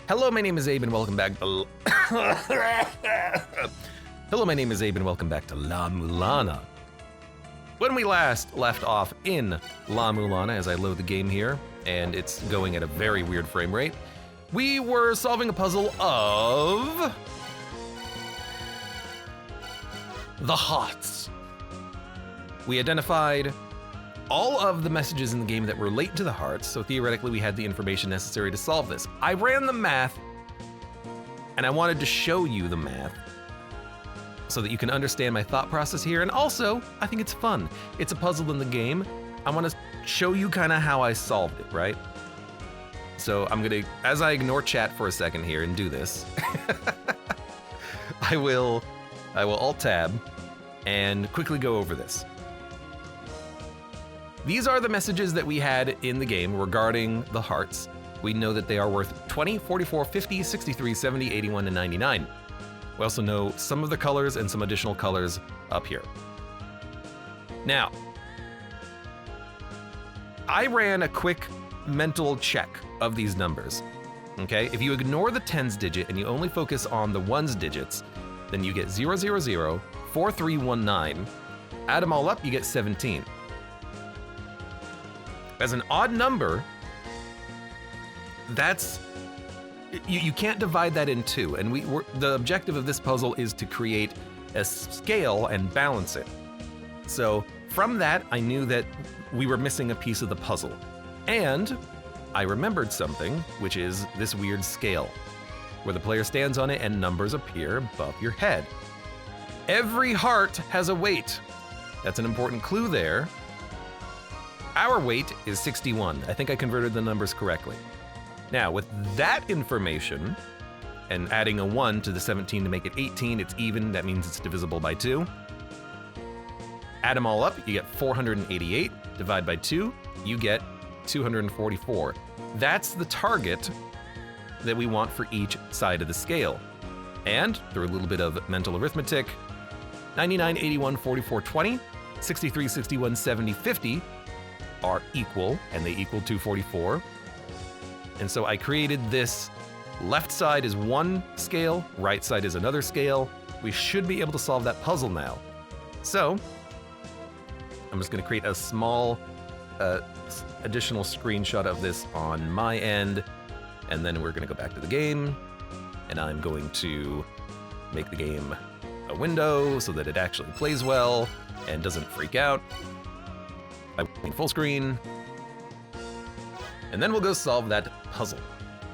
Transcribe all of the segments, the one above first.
Hello, my name is Abe and welcome back to... Hello, my name is Abe and welcome back to La-Mulana. When we last left off in La-Mulana, as I load the game here, and it's going at a very weird frame rate, we were solving a puzzle of... the hearts. We identified all of the messages in the game that relate to the hearts, so theoretically we had the information necessary to solve this. I ran the math, and I wanted to show you the math so that you can understand my thought process here, and also, I think it's fun. It's a puzzle in the game. I want to show you kind of how I solved it, right? So I'm gonna, as I ignore chat for a second here and do this, I will Alt-Tab and quickly go over this. These are the messages that we had in the game regarding the hearts. We know that they are worth 20, 44, 50, 63, 70, 81, and 99. We also know some of the colors and some additional colors up here. Now, I ran a quick mental check of these numbers, okay? If you ignore the tens digit and you only focus on the ones digits, then you get 000, 4319. Add them all up, you get 17. As an odd number, that's, you can't divide that in two. And the objective of this puzzle is to create a scale and balance it. So from that, I knew that we were missing a piece of the puzzle. And I remembered something, which is this weird scale, where the player stands on it and numbers appear above your head. Every heart has a weight. That's an important clue there. Our weight is 61. I think I converted the numbers correctly. Now, with that information, and adding a 1 to the 17 to make it 18, it's even, that means it's divisible by 2. Add them all up, you get 488. Divide by 2, you get 244. That's the target that we want for each side of the scale. And, through a little bit of mental arithmetic, 99, 81, 44, 20, 63, 61, 70, 50, are equal, and they equal 244. And so I created this. Left side is one scale, right side is another scale. We should be able to solve that puzzle now. So I'm just gonna create a small additional screenshot of this on my end, and then we're gonna go back to the game, and I'm going to make the game a window so that it actually plays well and doesn't freak out. I'm full screen, and then we'll go solve that puzzle,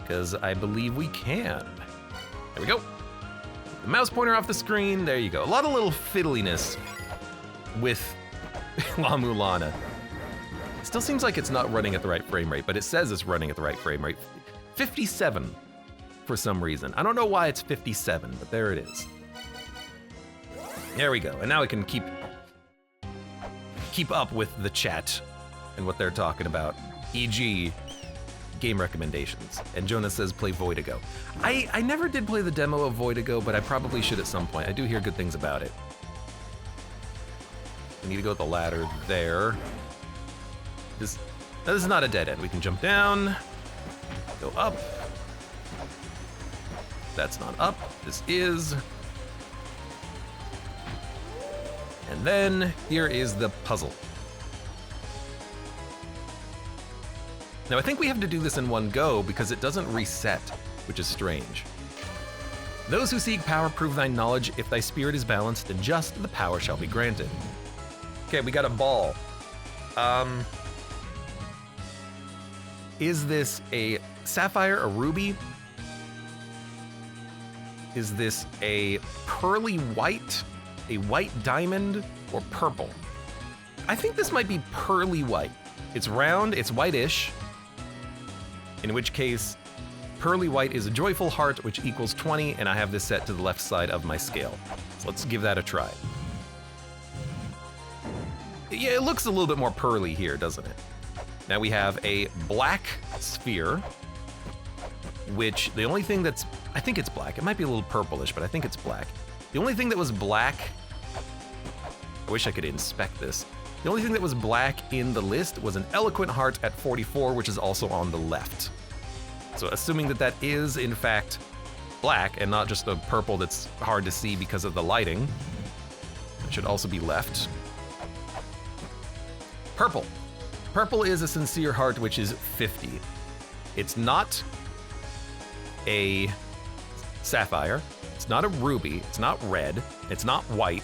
because I believe we can. There we go. The mouse pointer off the screen, there you go. A lot of little fiddliness with La-Mulana. It still seems like it's not running at the right frame rate, but it says it's running at the right frame rate. 57 for some reason. I don't know why it's 57, but there it is. There we go, and now we can keep up with the chat and what they're talking about, e.g. game recommendations. And Jonah says play Voidigo. I never did play the demo of Voidigo, but I probably should at some point. I do hear good things about it. We need to go with the ladder there. This is not a dead end. We can jump down, go up. That's not up, this is. And then here is the puzzle. Now I think we have to do this in one go because it doesn't reset, which is strange. Those who seek power prove thy knowledge. If thy spirit is balanced and just, the power shall be granted. Okay, we got a ball. Is this a sapphire, a ruby? Is this a pearly white? A white diamond, or purple? I think this might be pearly white. It's round, it's whitish, in which case, pearly white is a joyful heart, which equals 20, and I have this set to the left side of my scale. So let's give that a try. Yeah, it looks a little bit more pearly here, doesn't it? Now we have a black sphere, which the only thing that's, I think it's black. It might be a little purplish, but I think it's black. The only thing that was black, I wish I could inspect this. The only thing that was black in the list was an eloquent heart at 44, which is also on the left. So assuming that that is, in fact, black and not just a purple that's hard to see because of the lighting, it should also be left. Purple. Purple is a sincere heart, which is 50. It's not a sapphire. It's not a ruby. It's not red. It's not white.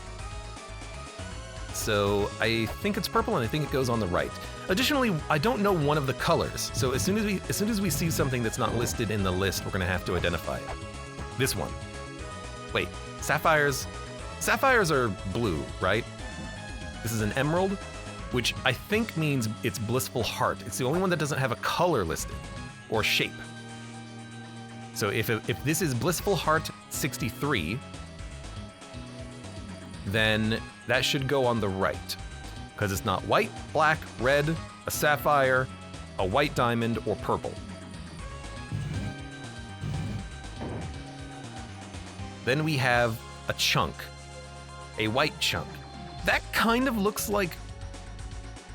So I think it's purple, and I think it goes on the right. Additionally, I don't know one of the colors. So as soon as we see something that's not listed in the list, we're gonna have to identify it. This one. Wait, sapphires are blue, right? This is an emerald, which I think means it's blissful heart. It's the only one that doesn't have a color listed or shape. So if this is blissful heart 63, then that should go on the right, because it's not white, black, red, a sapphire, a white diamond, or purple. Then we have a chunk, a white chunk. That kind of looks like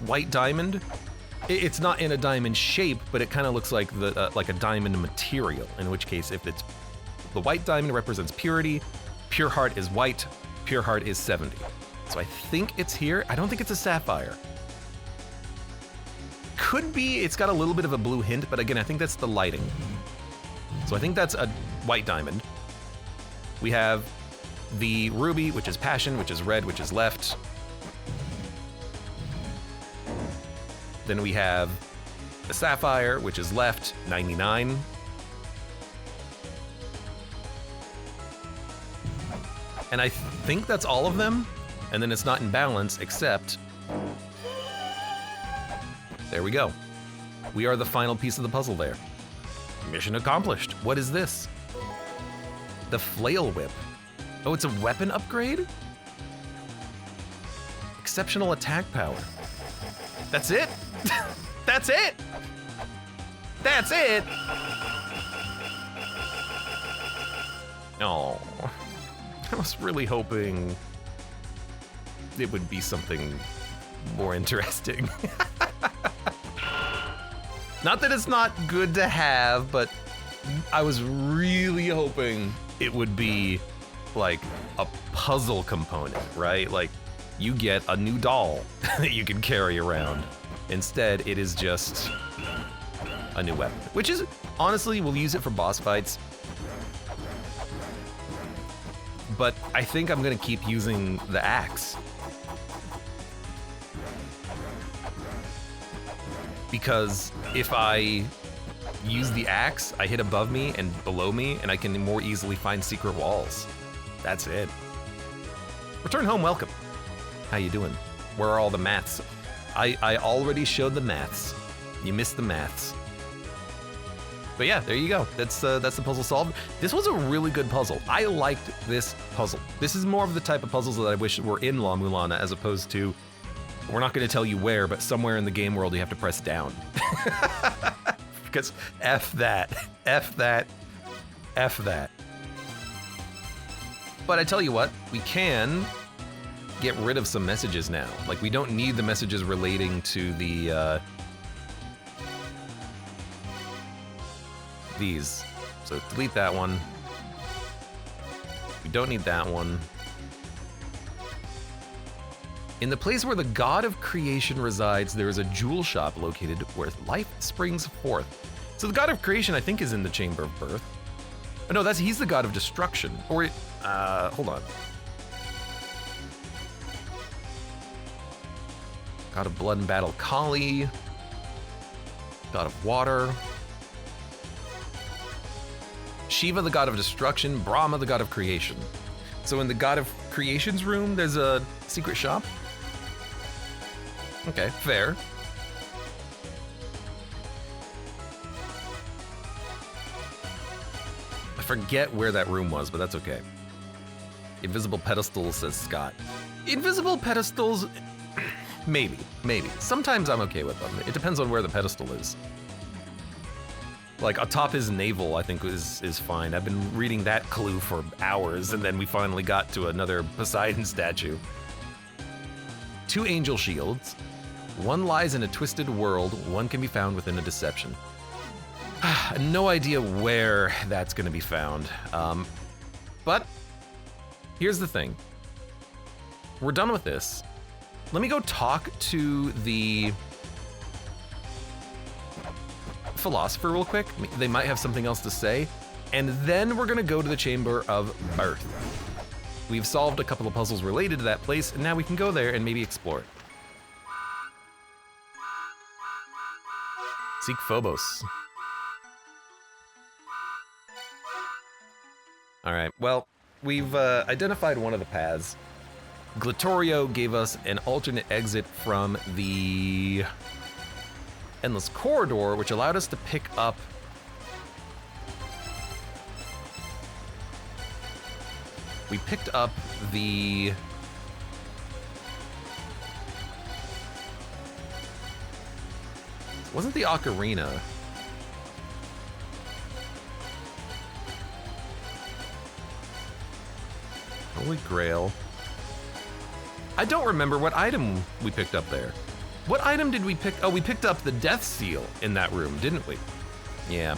white diamond. It's not in a diamond shape, but it kind of looks like like a diamond material, in which case if it's the white diamond represents purity, pure heart is white, pure heart is 70. So I think it's here. I don't think it's a sapphire. Could be, it's got a little bit of a blue hint, but again, I think that's the lighting. So I think that's a white diamond. We have the ruby, which is passion, which is red, which is left. Then we have the sapphire, which is left, 99. And I think that's all of them. And then it's not in balance, except... There we go. We are the final piece of the puzzle there. Mission accomplished. What is this? The flail whip. Oh, it's a weapon upgrade? Exceptional attack power. That's it? That's it? That's it? Oh, I was really hoping it would be something more interesting. Not that it's not good to have, but I was really hoping it would be like a puzzle component, right? Like you get a new doll that you can carry around. Instead, it is just a new weapon, which is, honestly, we'll use it for boss fights. But I think I'm gonna keep using the axe. Because if I use the axe, I hit above me and below me, and I can more easily find secret walls. That's it. Return home welcome. How you doing? Where are all the maths? I already showed the maths. You missed the maths. But yeah, there you go. That's the puzzle solved. This was a really good puzzle. I liked this puzzle. This is more of the type of puzzles that I wish were in La-Mulana, as opposed to, we're not gonna tell you where, but somewhere in the game world you have to press down. Because F that, F that, F that. But I tell you what, we can get rid of some messages now. Like, we don't need the messages relating to the, these. So delete that one. We don't need that one. In the place where the god of creation resides, there is a jewel shop located where life springs forth. So the god of creation, I think, is in the chamber of birth. Oh, no, he's the god of destruction. Or, hold on. God of blood and battle, Kali. God of water. Shiva, the god of destruction. Brahma, the god of creation. So in the god of creation's room, there's a secret shop. Okay, fair. I forget where that room was, but that's okay. Invisible pedestal, says Scott. Invisible pedestals, maybe. Sometimes I'm okay with them. It depends on where the pedestal is. Like, atop his navel, I think is fine. I've been reading that clue for hours, and then we finally got to another Poseidon statue. 2 angel shields. One lies in a twisted world, one can be found within a deception. No idea where that's gonna be found. But here's the thing. We're done with this. Let me go talk to the philosopher real quick. They might have something else to say. And then we're gonna go to the Chamber of Birth. We've solved a couple of puzzles related to that place, and now we can go there and maybe explore it. Seek Phobos. All right, well, we've identified one of the paths. Glittorio gave us an alternate exit from the Endless Corridor, which allowed us to pick up we picked up the wasn't the ocarina. Holy Grail. I don't remember what item we picked up there. What item did we pick? Oh, we picked up the Death Seal in that room, didn't we? Yeah.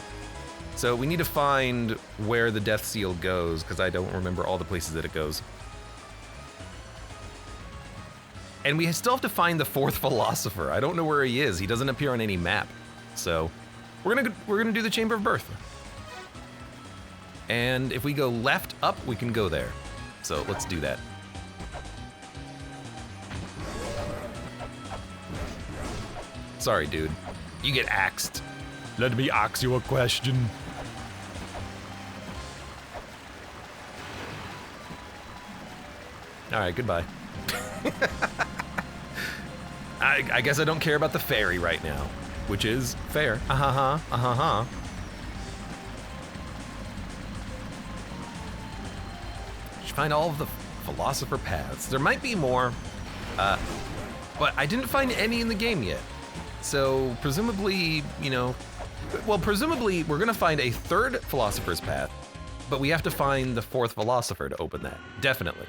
So we need to find where the Death Seal goes, because I don't remember all the places that it goes. And we still have to find the fourth philosopher. I don't know where he is. He doesn't appear on any map. So we're gonna do the Chamber of Birth. And if we go left up, we can go there. So let's do that. Sorry, dude. You get axed. Let me ask you a question. All right, goodbye. I guess I don't care about the fairy right now, which is fair. Should find all of the philosopher paths. There might be more, but I didn't find any in the game yet. So presumably, you know, well, presumably we're gonna find a third philosopher's path, but we have to find the fourth philosopher to open that, definitely.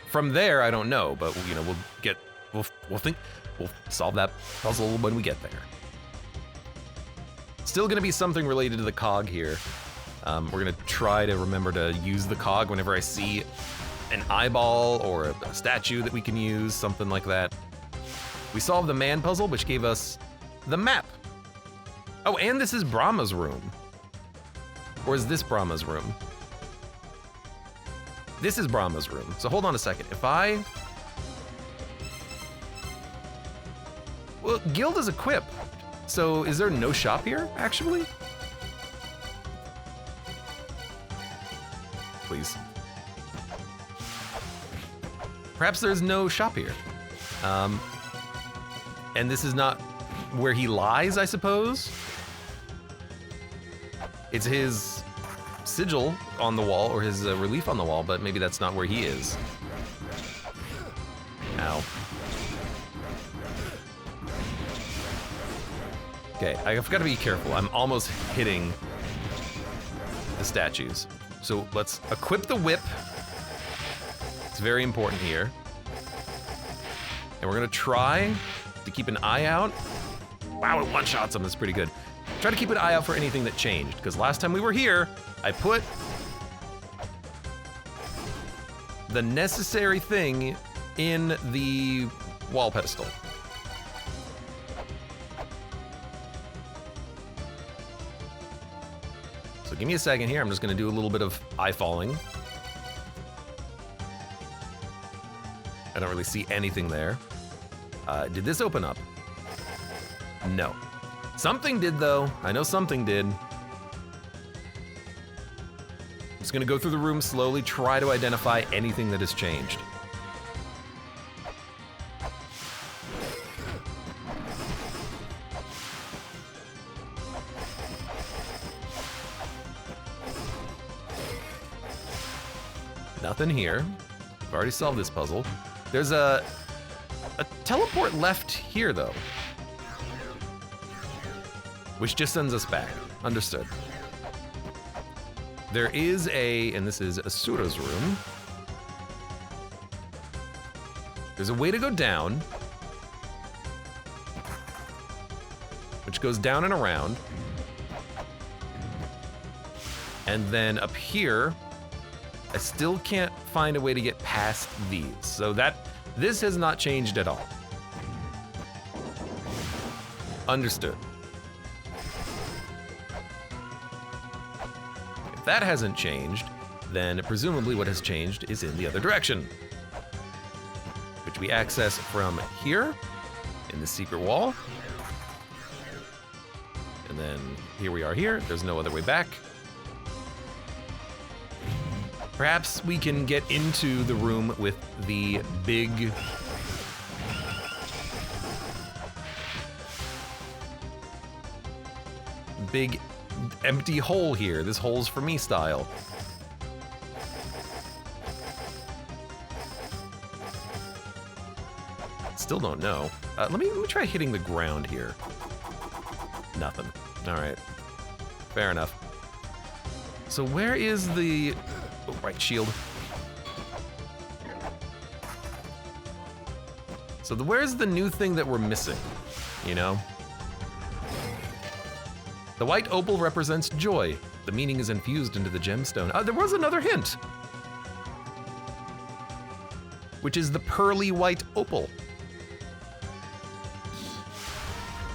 From there, I don't know, but you know, we'll solve that puzzle when we get there. Still gonna be something related to the cog here. We're gonna try to remember to use the cog whenever I see an eyeball or a statue that we can use, something like that. We solved the man puzzle, which gave us the map. Oh, and this is Brahma's room. Or is this Brahma's room? This is Brahma's room. So hold on a second. Well, guild is equipped. So is there no shop here, actually? Please. Perhaps there's no shop here. And this is not where he lies, I suppose? It's his sigil on the wall, or his relief on the wall, but maybe that's not where he is. Ow. Okay, I've got to be careful. I'm almost hitting the statues. So let's equip the whip. It's very important here. And we're gonna try to keep an eye out. Wow, it one-shots him, that's pretty good. Try to keep an eye out for anything that changed, because last time we were here, I put the necessary thing in the wall pedestal. So give me a second here, I'm just gonna do a little bit of eye falling. I don't really see anything there. Did this open up? No. Something did though. I know something did. I'm just gonna go through the room slowly, try to identify anything that has changed. Nothing here. I've already solved this puzzle. There's a teleport left here though, which just sends us back. Understood. There is and this is Asura's room. There's a way to go down, which goes down and around. And then up here, I still can't find a way to get past these. So this has not changed at all. Understood. If that hasn't changed, then presumably what has changed is in the other direction, which we access from here in the secret wall. And then here we are here. There's no other way back. Perhaps we can get into the room with the big empty hole here. This hole's for me style. Still don't know. Let me try hitting the ground here. Nothing. All right. Fair enough. So where is the... Oh, right, shield. So where's the new thing that we're missing, you know? The white opal represents joy. The meaning is infused into the gemstone. There was another hint, which is the pearly white opal.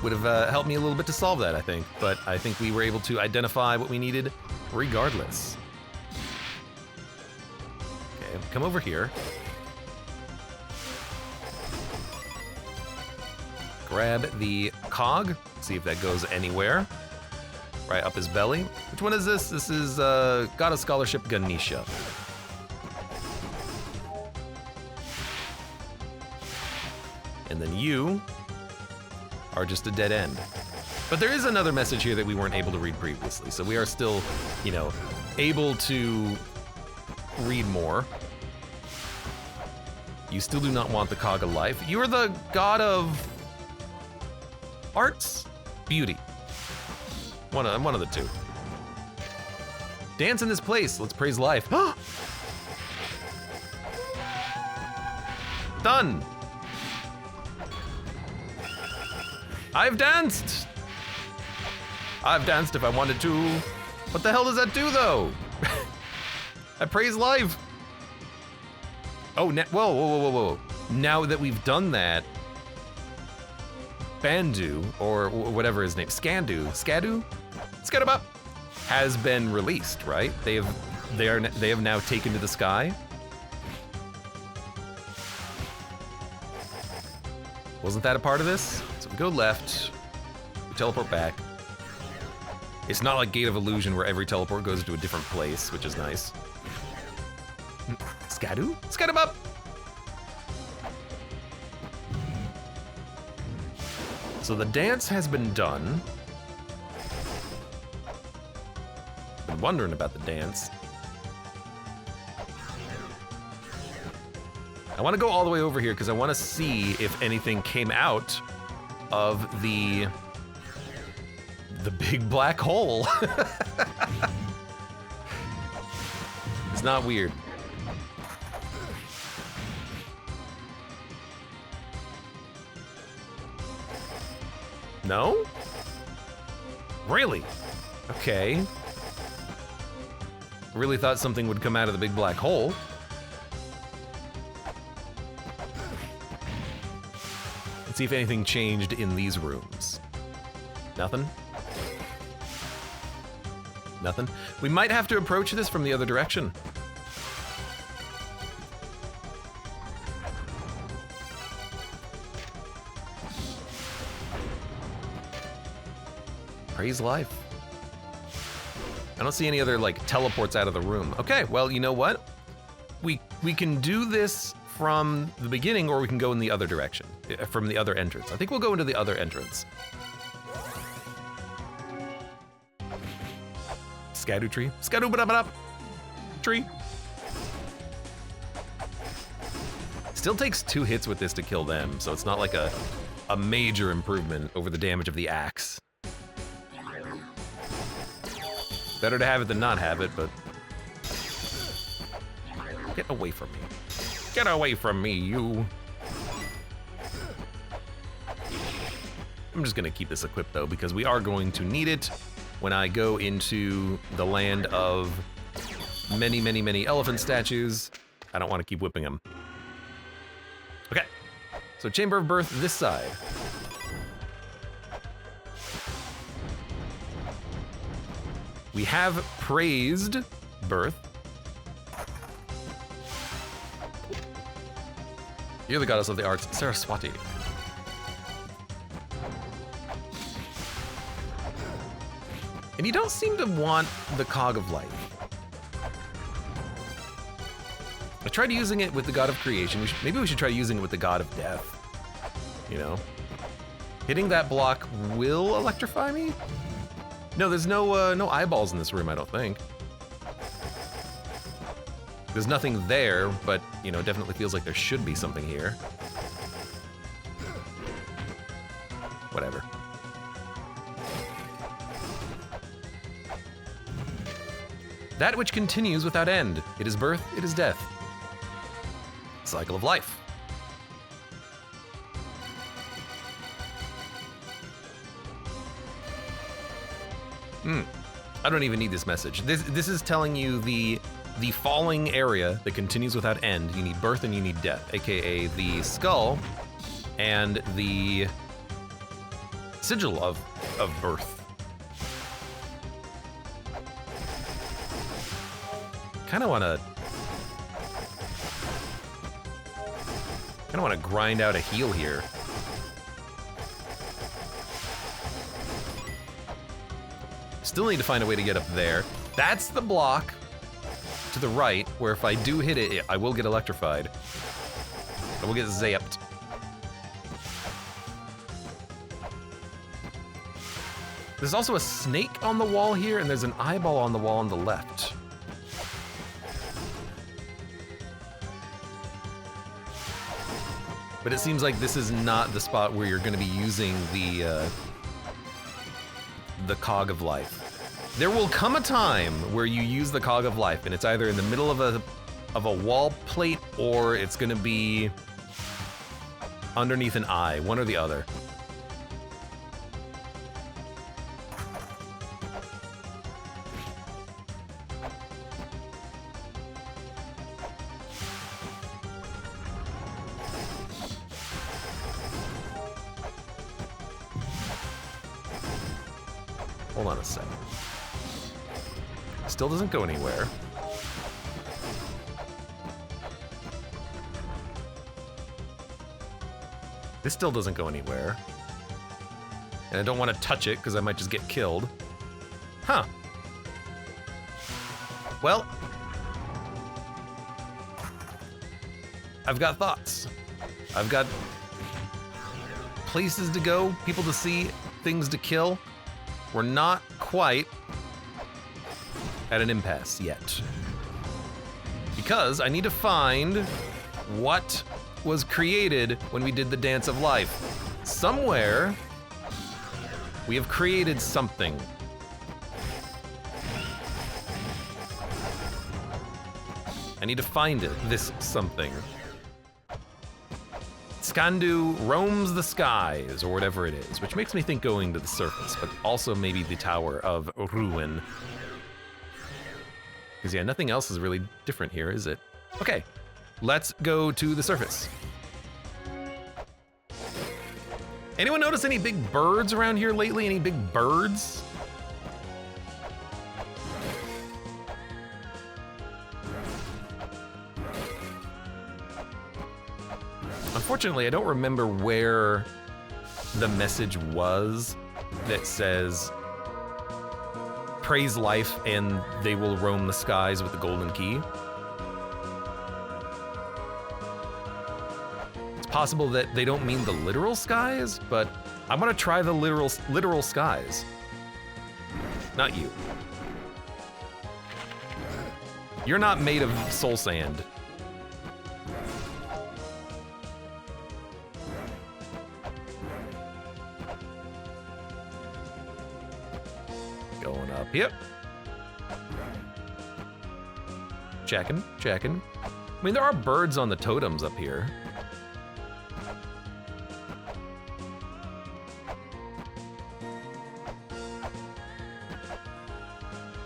Would have helped me a little bit to solve that, I think, but I think we were able to identify what we needed regardless. Okay, come over here. Grab the cog, see if that goes anywhere. Right up his belly. Which one is this? This is God of Scholarship Ganesha. And then you are just a dead end. But there is another message here that we weren't able to read previously, so we are still, you know, able to read more. You still do not want the cog of life. You are the god of arts, beauty. One of the two. Dance in this place. Let's praise life. Done. I've danced. I've danced if I wanted to. What the hell does that do, though? I praise life. Oh, whoa. Now that we've done that, Bandu, or whatever his name, Skadu, has been released, right? They have now taken to the sky. Wasn't that a part of this? So we go left, we teleport back. It's not like Gate of Illusion where every teleport goes to a different place, which is nice. Skadu? Skadabop! So the dance has been done. Been wondering about the dance. I want to go all the way over here because I want to see if anything came out of the big black hole. It's not weird. No? Really? Okay. Really thought something would come out of the big black hole. Let's see if anything changed in these rooms. Nothing? Nothing? We might have to approach this from the other direction. Praise life. I don't see any other like teleports out of the room. Okay, well, you know what? We can do this from the beginning, or we can go in the other direction, from the other entrance. I think we'll go into the other entrance. Skadu tree. Skadu ba tree. Still takes 2 hits with this to kill them, so it's not like a major improvement over the damage of the axe. Better to have it than not have it, but... Get away from me. Get away from me, you. I'm just gonna keep this equipped though, because we are going to need it when I go into the land of many, many, many elephant statues. I don't want to keep whipping them. Okay, so Chamber of Birth this side. We have praised birth. You're the goddess of the arts, Saraswati. And you don't seem to want the cog of life. I tried using it with the god of creation. Maybe we should try using it with the god of death. You know? Hitting that block will electrify me? No, there's no eyeballs in this room, I don't think. There's nothing there, but, you know, definitely feels like there should be something here. Whatever. That which continues without end. It is birth, it is death. Cycle of life. I don't even need this message. This is telling you the falling area that continues without end. You need birth and you need death, aka the skull and the sigil of birth. Kind of want to grind out a heal here. Still need to find a way to get up there. That's the block to the right, where if I do hit it, I will get electrified. I will get zapped. There's also a snake on the wall here, and there's an eyeball on the wall on the left. But it seems like this is not the spot where you're going to be using the cog of life. There will come a time where you use the cog of life, and it's either in the middle of a wall plate or it's going to be underneath an eye, one or the other. Hold on a second. Still doesn't go anywhere. This still doesn't go anywhere. And I don't want to touch it because I might just get killed. Huh. Well, I've got thoughts. I've got places to go, people to see, things to kill. We're not quite at an impasse yet. Because I need to find what was created when we did the Dance of Life. Somewhere, we have created something. I need to find it, this something. Skandu roams the skies, or whatever it is, which makes me think going to the surface, but also maybe the Tower of Ruin. Because yeah, nothing else is really different here, is it? Okay, let's go to the surface. Anyone notice any big birds around here lately? Any big birds? Unfortunately, I don't remember where the message was that says, praise life and they will roam the skies with the golden key. It's possible that they don't mean the literal skies, but I want to try the literal skies. Not you. You're not made of soul sand. Going up, yep. Checking. I mean, there are birds on the totems up here.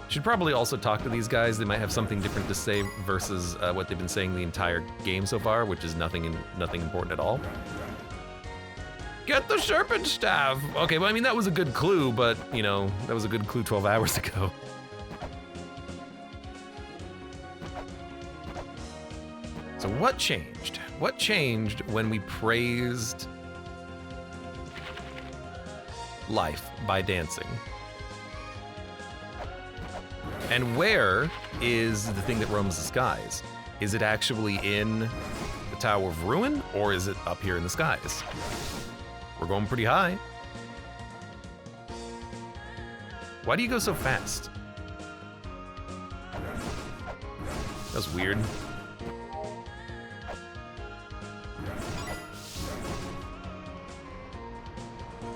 Should probably also talk to these guys. They might have something different to say versus what they've been saying the entire game so far, which is nothing important at all. Get the serpent staff. Okay, well, I mean, that was a good clue, but, you know, that was a good clue 12 hours ago. So what changed? What changed when we praised life by dancing? And where is the thing that roams the skies? Is it actually in the Tower of Ruin, or is it up here in the skies? We're going pretty high. Why do you go so fast? That was weird.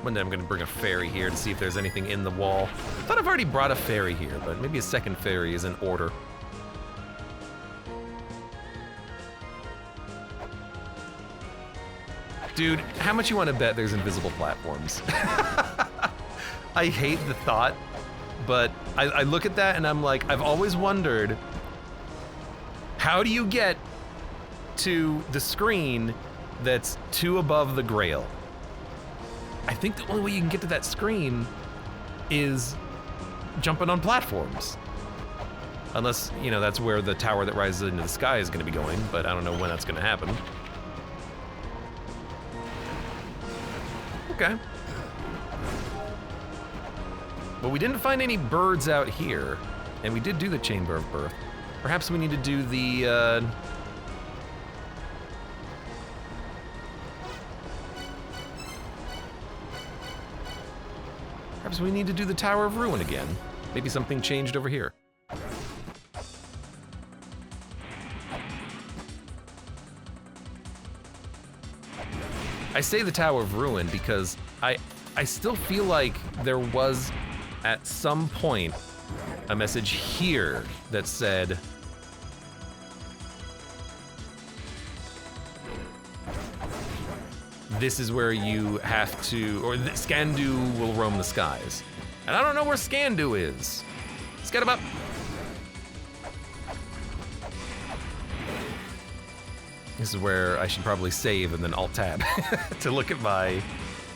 One day I'm gonna bring a fairy here to see if there's anything in the wall. I thought I've already brought a fairy here, but maybe a second fairy is in order. Dude, how much you want to bet there's invisible platforms? I hate the thought, but I look at that and I'm like, I've always wondered, how do you get to the screen that's 2 above the Grail? I think the only way you can get to that screen is jumping on platforms. Unless, you know, that's where the tower that rises into the sky is going to be going, but I don't know when that's going to happen. Okay. Well, we didn't find any birds out here, and we did do the Chamber of Birth. Perhaps we need to do the, Perhaps we need to do the Tower of Ruin again. Maybe something changed over here. I say the Tower of Ruin because I still feel like there was, at some point, a message here that said, this is where you have to, or Scandu will roam the skies. And I don't know where Scandu is. Let's get him up. This is where I should probably save and then Alt-Tab to look at my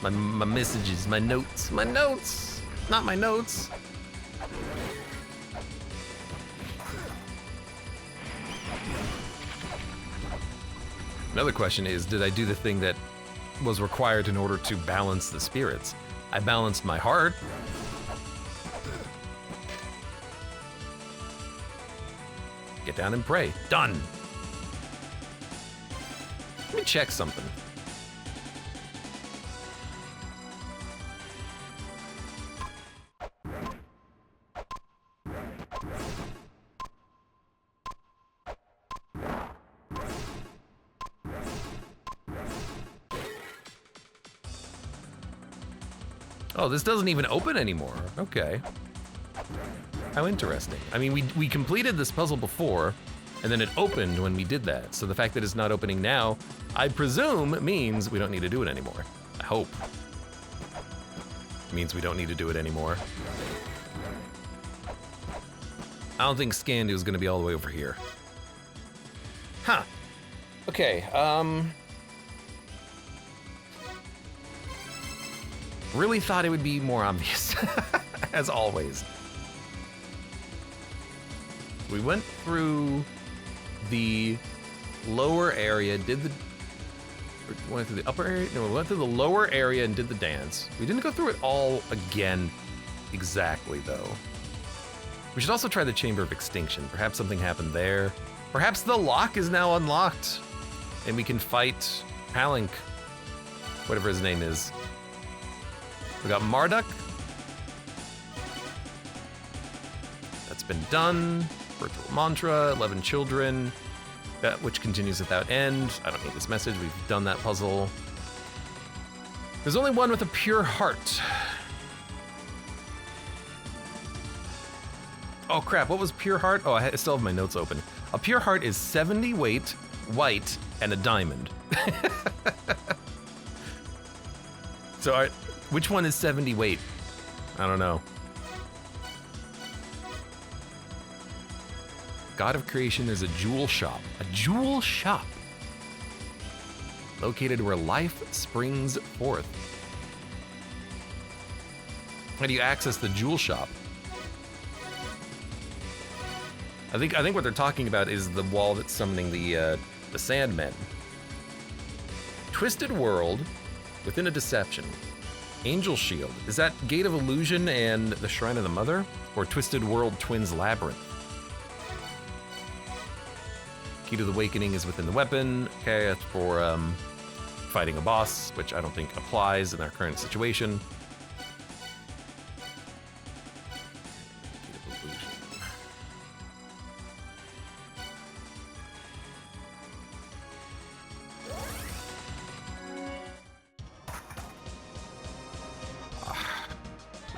messages, my notes, not my notes. Another question is, did I do the thing that was required in order to balance the spirits? I balanced my heart. Get down and pray. Done. Let me check something. Oh, this doesn't even open anymore. Okay. How interesting. I mean, we completed this puzzle before, and then it opened when we did that. So the fact that it's not opening now, I presume means we don't need to do it anymore. I hope. It means we don't need to do it anymore. I don't think Scandu is gonna be all the way over here. Huh. Okay, really thought it would be more obvious, as always. We went through the lower area, went through the upper area? No, we went through the lower area and did the dance. We didn't go through it all again exactly, though. We should also try the Chamber of Extinction. Perhaps something happened there. Perhaps the lock is now unlocked, and we can fight Palink, whatever his name is. We got Marduk. That's been done. Virtual Mantra, 11 Children, which continues without end. I don't need this message, we've done that puzzle. There's only one with a pure heart. Oh crap, what was pure heart? Oh, I still have my notes open. A pure heart is 70 weight, white, and a diamond. So which one is 70 weight? I don't know. God of creation is a jewel shop. A jewel shop. Located where life springs forth. How do you access the jewel shop? I think what they're talking about is the wall that's summoning the Sandmen. Twisted world within a deception. Angel shield. Is that Gate of Illusion and the Shrine of the Mother? Or Twisted World Twins Labyrinth? Key to the Awakening is within the weapon. Okay, that's for fighting a boss, which I don't think applies in our current situation.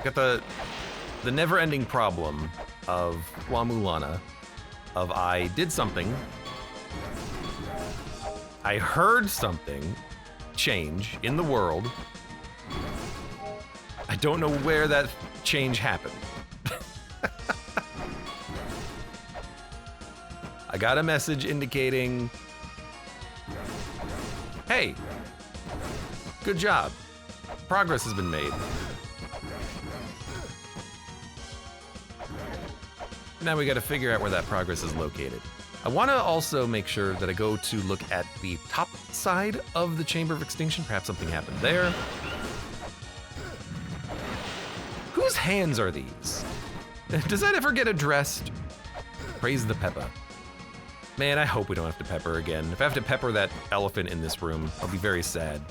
Got the never-ending problem of La-Mulana, of I did something, I heard something change in the world, I don't know where that change happened. I got a message indicating, hey, good job, progress has been made. Now we gotta figure out where that progress is located. I wanna also make sure that I go to look at the top side of the Chamber of Extinction. Perhaps something happened there. Whose hands are these? Does that ever get addressed? Praise the Peppa. Man, I hope we don't have to pepper again. If I have to pepper that elephant in this room, I'll be very sad.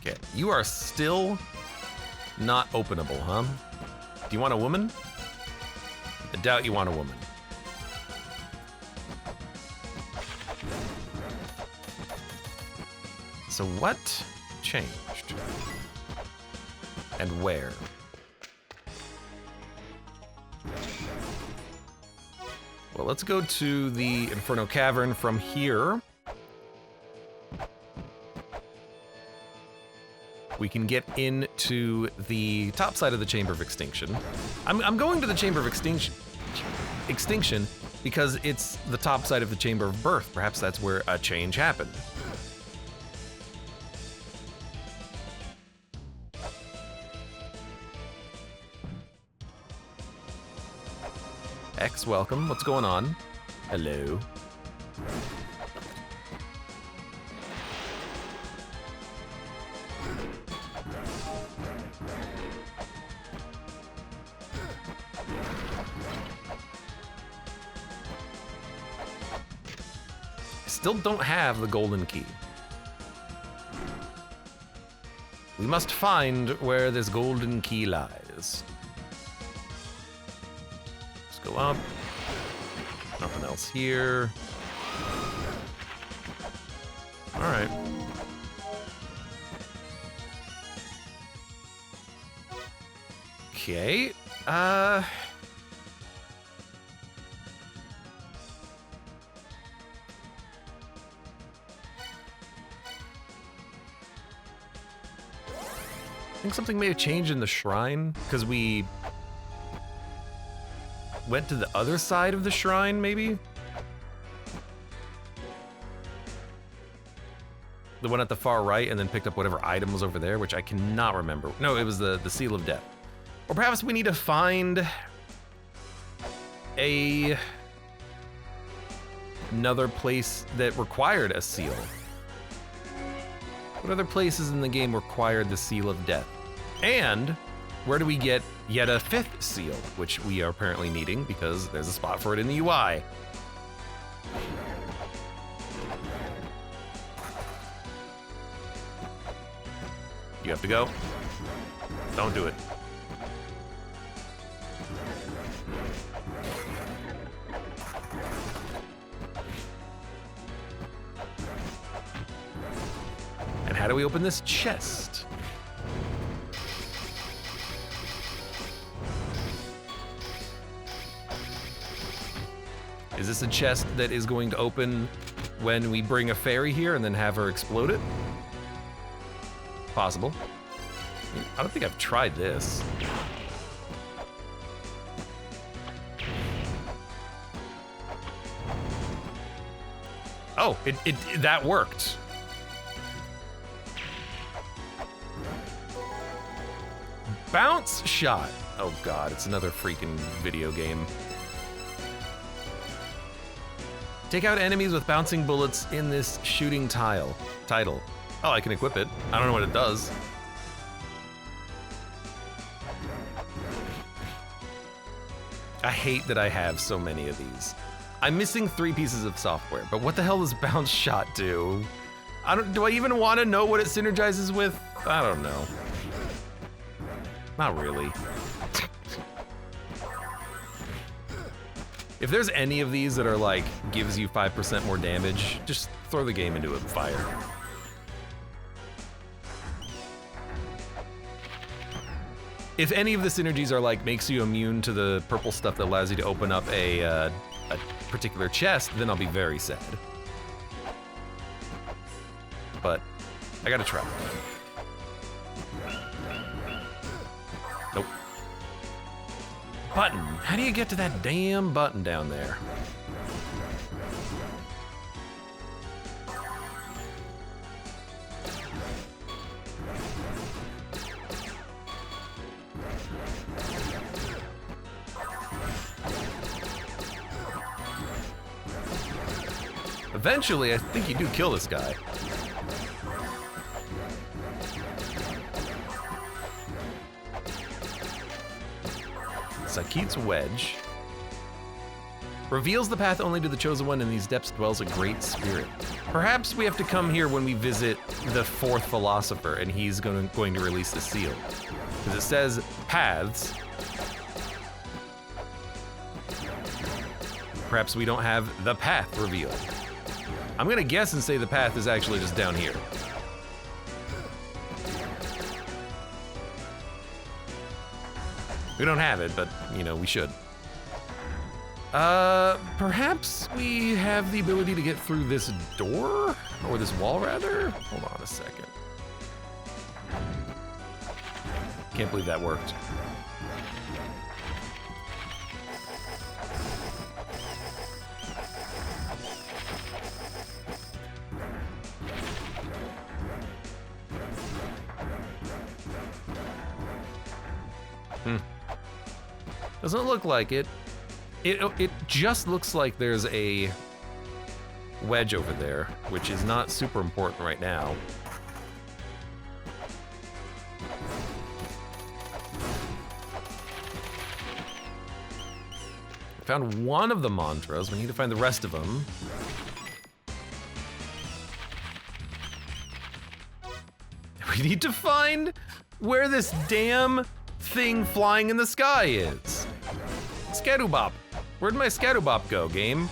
Okay, you are still not openable, huh? Do you want a woman? I doubt you want a woman. So what changed? And where? Well, let's go to the Inferno Cavern from here. We can get into the top side of the Chamber of Extinction. I'm going to the Chamber of Extinction because it's the top side of the Chamber of Birth. Perhaps that's where a change happened. X, welcome. What's going on? Hello. Still don't have the golden key. We must find where this golden key lies. Let's go up. Nothing else here. All right. Okay. I think something may have changed in the shrine because we went to the other side of the shrine, maybe? The one at the far right, and then picked up whatever item was over there, which I cannot remember. No, it was the Seal of Death. Or perhaps we need to find another place that required a seal. What other places in the game required the Seal of Death? And where do we get yet a fifth seal, which we are apparently needing because there's a spot for it in the UI. You have to go. Don't do it. And how do we open this chest? Is this a chest that is going to open when we bring a fairy here and then have her explode it? Possible. I don't think I've tried this. Oh, that worked. Bounce shot. Oh god, it's another freaking video game. Take out enemies with bouncing bullets in this shooting title. Oh, I can equip it. I don't know what it does. I hate that I have so many of these. I'm missing 3 pieces of software, but what the hell does bounce shot do? Do I even want to know what it synergizes with? I don't know. Not really. If there's any of these that are like, gives you 5% more damage, just throw the game into a fire. If any of the synergies are like, makes you immune to the purple stuff that allows you to open up a particular chest, then I'll be very sad. But I gotta try. Nope. Button. How do you get to that damn button down there? Eventually, I think you do kill this guy. Sakit's Wedge. Reveals the path only to the chosen one. In these depths dwells a great spirit. Perhaps we have to come here when we visit the 4th philosopher and he's going to release the seal. Because it says paths. Perhaps we don't have the path revealed. I'm gonna guess and say the path is actually just down here. We don't have it, but, you know, we should. Perhaps we have the ability to get through this door? Or this wall, rather? Hold on a second. Can't believe that worked. Doesn't look like it. It just looks like there's a wedge over there, which is not super important right now. Found one of the mantras. We need to find the rest of them. We need to find where this damn thing flying in the sky is. Scatubop. Where'd my Scatubop go, game?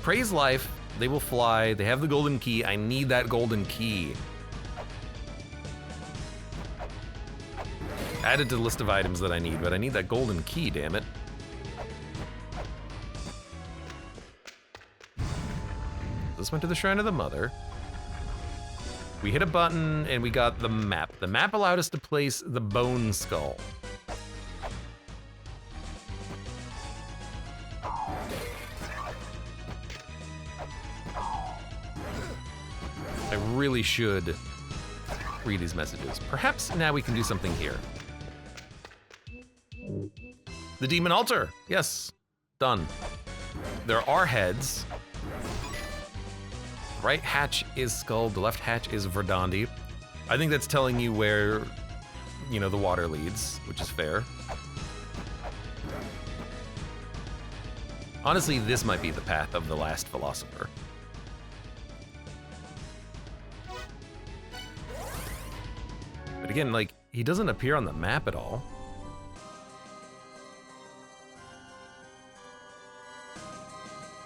Praise life. They will fly. They have the golden key. I need that golden key. Added to the list of items that I need, but I need that golden key, damn it. This went to the Shrine of the Mother. We hit a button and we got the map. The map allowed us to place the bone skull. I really should read these messages. Perhaps now we can do something here. The demon altar. Yes, done. There are heads. Right hatch is skull, the left hatch is Verdandi. I think that's telling you where, you know, the water leads, which is fair. Honestly, this might be the path of the last philosopher. But again, like, he doesn't appear on the map at all.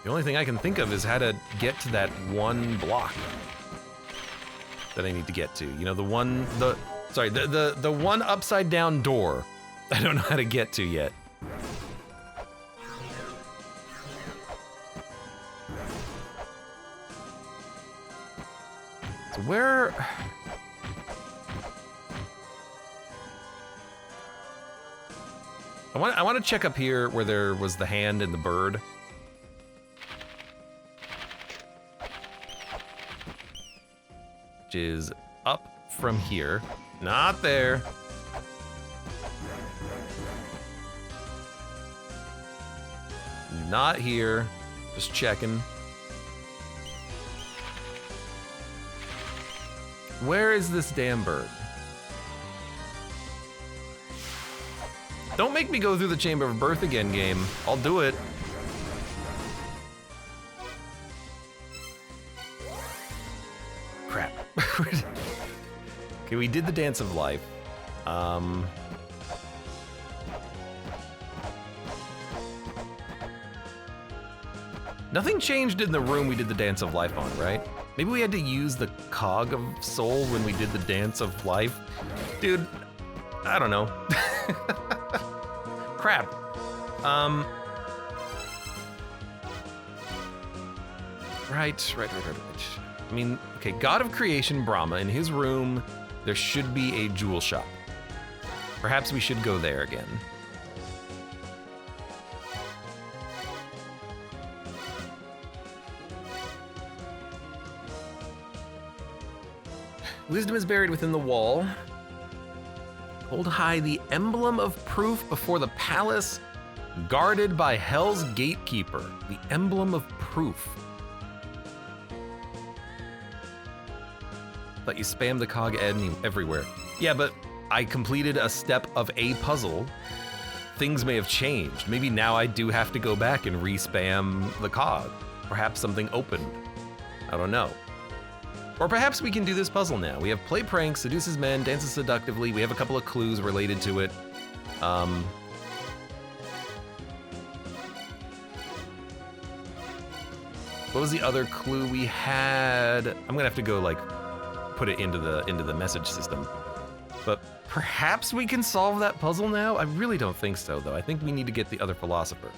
The only thing I can think of is how to get to that one block that I need to get to. You know, the one upside down door I don't know how to get to yet. So where... I want to check up here where there was the hand and the bird. Which is up from here. Not there. Not here. Just checking. Where is this damn bird? Don't make me go through the Chamber of Birth again, game. I'll do it. Crap. Okay, we did the Dance of Life. Nothing changed in the room we did the Dance of Life on, right? Maybe we had to use the Cog of Soul when we did the Dance of Life. Dude, I don't know. Crap. Right. I mean, okay, God of Creation, Brahma, in his room, there should be a jewel shop. Perhaps we should go there again. Wisdom is buried within the wall. Hold high the emblem of proof before the palace, guarded by Hell's gatekeeper. The emblem of proof. Thought you spammed the cog everywhere. Yeah, but I completed a step of a puzzle. Things may have changed. Maybe now I do have to go back and re-spam the cog. Perhaps something opened. I don't know. Or perhaps we can do this puzzle now. We have play pranks, seduces men, dances seductively. We have a couple of clues related to it. What was the other clue we had? I'm gonna have to go like put it into the message system. But perhaps we can solve that puzzle now? I really don't think so, though. I think we need to get the other philosopher.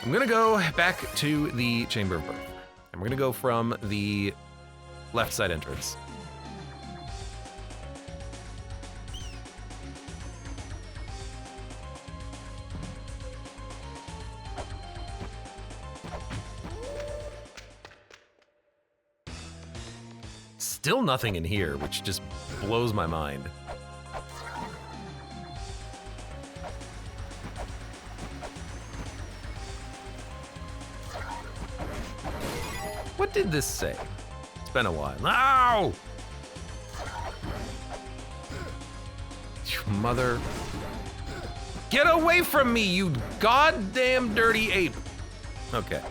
I'm gonna go back to the Chamber of Birth. And we're gonna go from the left side entrance. Still nothing in here, which just blows my mind. What did this say? It's been a while. No! You mother... Get away from me, you goddamn dirty ape! Okay.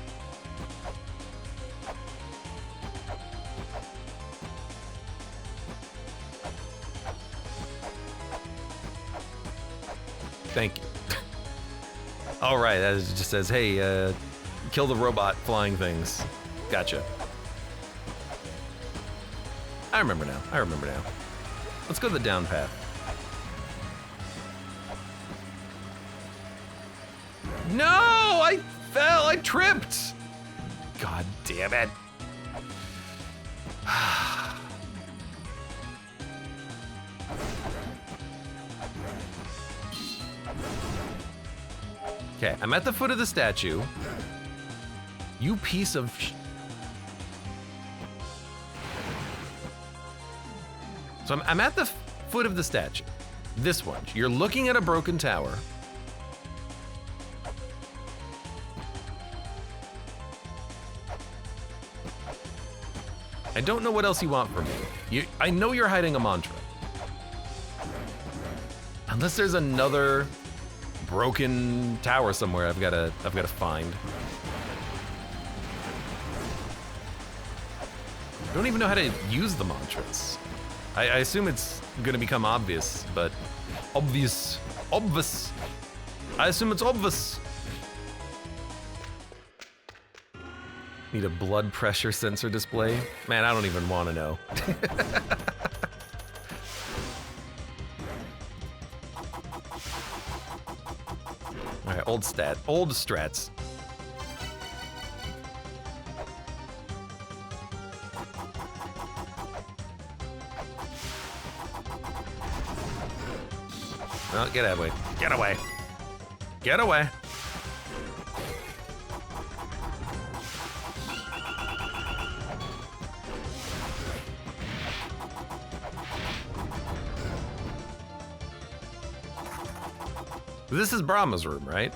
Thank you. All right, that just says, hey, kill the robot flying things. Gotcha. I remember now. Let's go the down path. No! I fell! I tripped! God damn it. Okay, I'm at the foot of the statue. You piece of So I'm at the foot of the statue. This one. You're looking at a broken tower. I don't know what else you want from me. I know you're hiding a mantra. Unless there's another broken tower somewhere I've gotta find. I don't even know how to use the mantras. I assume it's gonna become obvious, but obvious. I assume it's obvious. Need a blood pressure sensor display? Man, I don't even want to know. All right, old strats. Oh, get away. Get away. Get away. This is Brahma's room, right?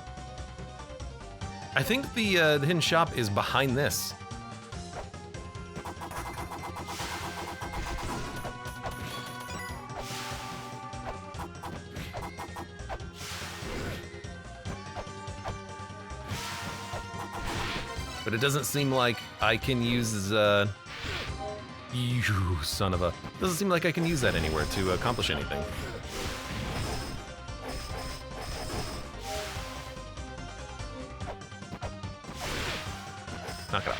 I think the hidden shop is behind this. But it doesn't seem like I can use, you son of a... Doesn't seem like I can use that anywhere to accomplish anything. Knock it out.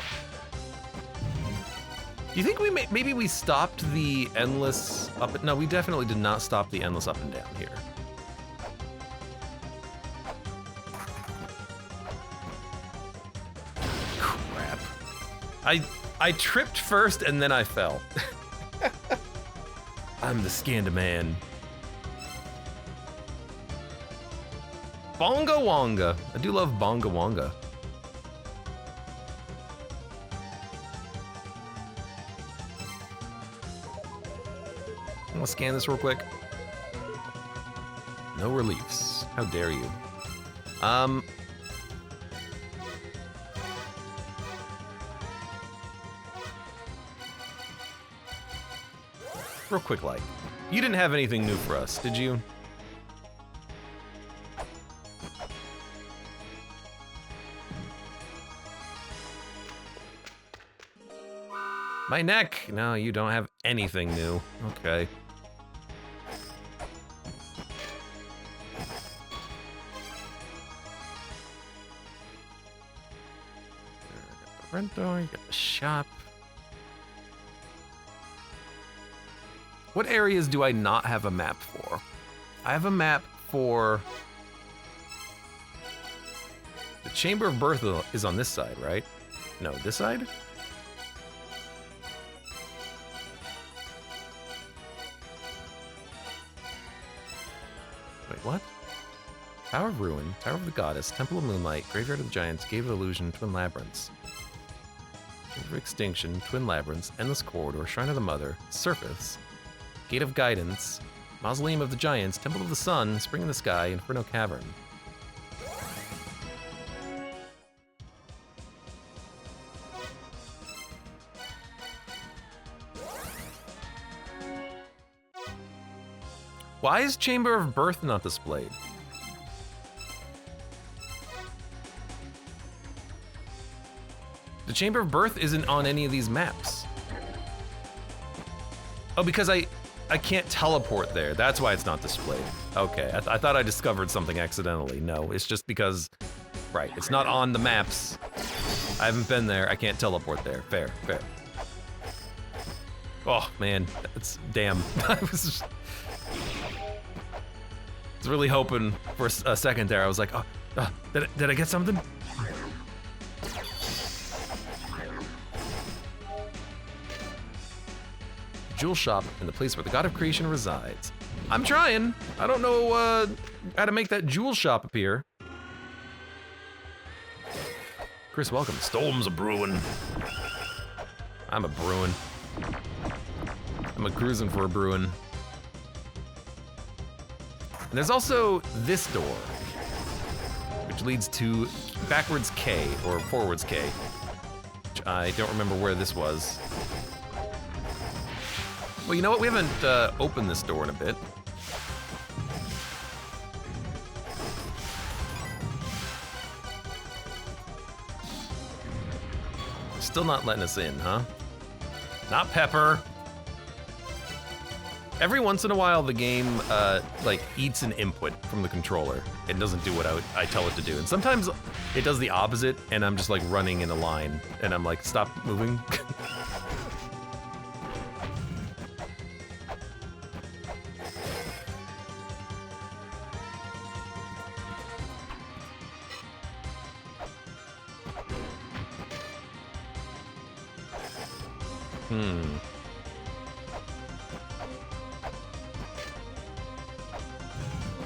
Do you think maybe we stopped the endless up? No, we definitely did not stop the endless up and down here. Crap. I tripped first and then I fell. I'm the Skanda man. Bonga Wonga. I do love Bonga Wonga. I'm gonna scan this real quick. No reliefs. How dare you? Real quick, like, you didn't have anything new for us, did you? My neck! No, you don't have anything new. Okay. Front door, you got the shop. What areas do I not have a map for? I have a map for... The Chamber of Birth is on this side, right? No, this side? Wait, what? Tower of Ruin, Tower of the Goddess, Temple of Moonlight, Graveyard of the Giants, Cave of Illusion, Twin Labyrinths. Chamber of Extinction, Twin Labyrinths, Endless Corridor, Shrine of the Mother, Surface, Gate of Guidance, Mausoleum of the Giants, Temple of the Sun, Spring in the Sky, Inferno Cavern. Why is Chamber of Birth not displayed? The Chamber of Birth isn't on any of these maps. Oh, because I can't teleport there. That's why it's not displayed. Okay, I thought I discovered something accidentally. No, it's just because, right, it's not on the maps. I haven't been there, I can't teleport there. Fair, fair. Oh, man, that's, damn. I was really hoping for a second there. I was like, oh, did I get something? Jewel shop in the place where the god of creation resides. I'm trying. I don't know how to make that jewel shop appear. Chris, welcome. Storm's a brewing. I'm a brewing. I'm a cruising for a brewing. And there's also this door, which leads to backwards K or forwards K, which I don't remember where this was. Well, you know what? We haven't opened this door in a bit. Still not letting us in, huh? Not Pepper. Every once in a while, the game like eats an input from the controller. It doesn't do what I tell it to do. And sometimes it does the opposite, and I'm just like running in a line, and I'm like, stop moving.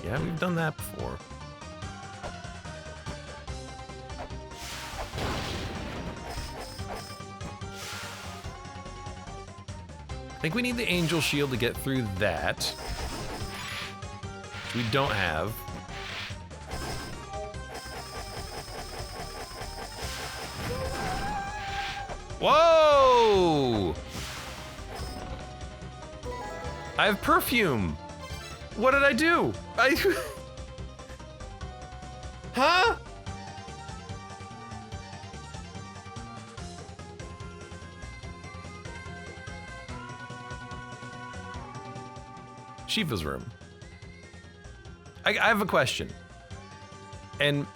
Yeah, we've done that before. I think we need the angel shield to get through that, which we don't have. Whoa! I have perfume. What did I do? Huh? Shiva's room. I have a question. And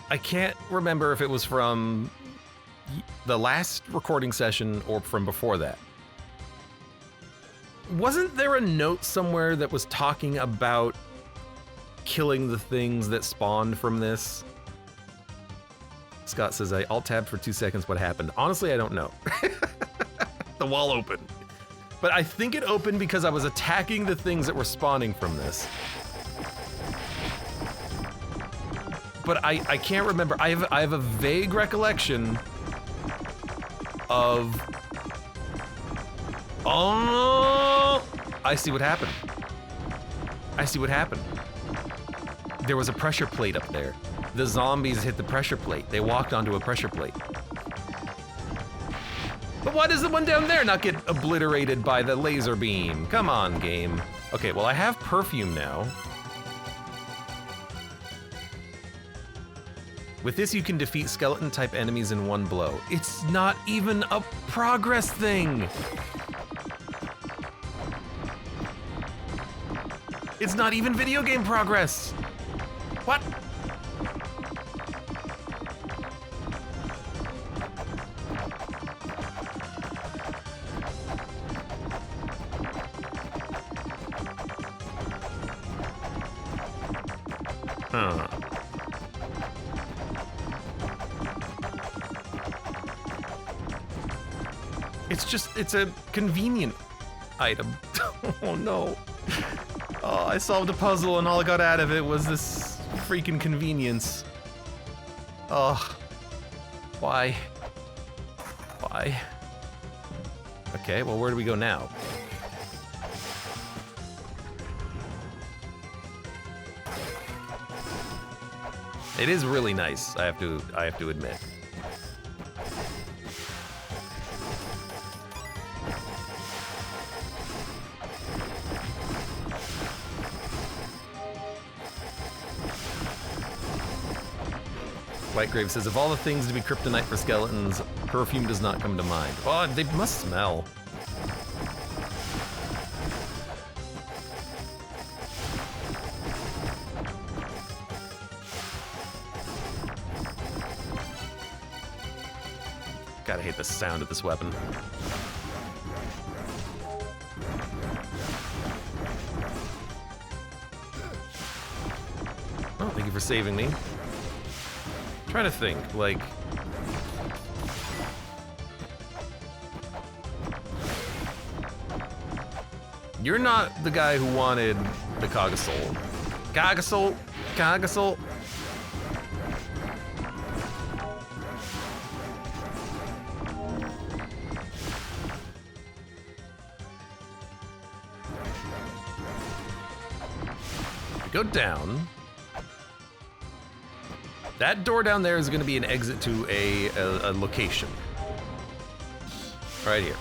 I can't remember if it was from the last recording session or from before that. Wasn't there a note somewhere that was talking about killing the things that spawned from this? Scott says, I alt-tabbed for 2 seconds, what happened? Honestly, I don't know. The wall opened. But I think it opened because I was attacking the things that were spawning from this. But I can't remember. I have a vague recollection of... Oh, I see what happened. I see what happened. There was a pressure plate up there. The zombies hit the pressure plate. They walked onto a pressure plate. But why does the one down there not get obliterated by the laser beam? Come on, game. Okay, well, I have perfume now. With this, you can defeat skeleton-type enemies in one blow. It's not even a progress thing. It's not even video game progress. What? Huh. It's a convenient item. Oh no. Oh, I solved a puzzle and all I got out of it was this freaking convenience. Oh. Why? Why? Okay, well, where do we go now? It is really nice, I have to admit. Whitegrave says, of all the things to be kryptonite for skeletons, perfume does not come to mind. Oh, they must smell. Gotta hate the sound of this weapon. Oh, thank you for saving me. Trying to think, like... You're not the guy who wanted the Cogasol. Cogasol? Cogasol? Go down. That door down there is going to be an exit to a location. Right here.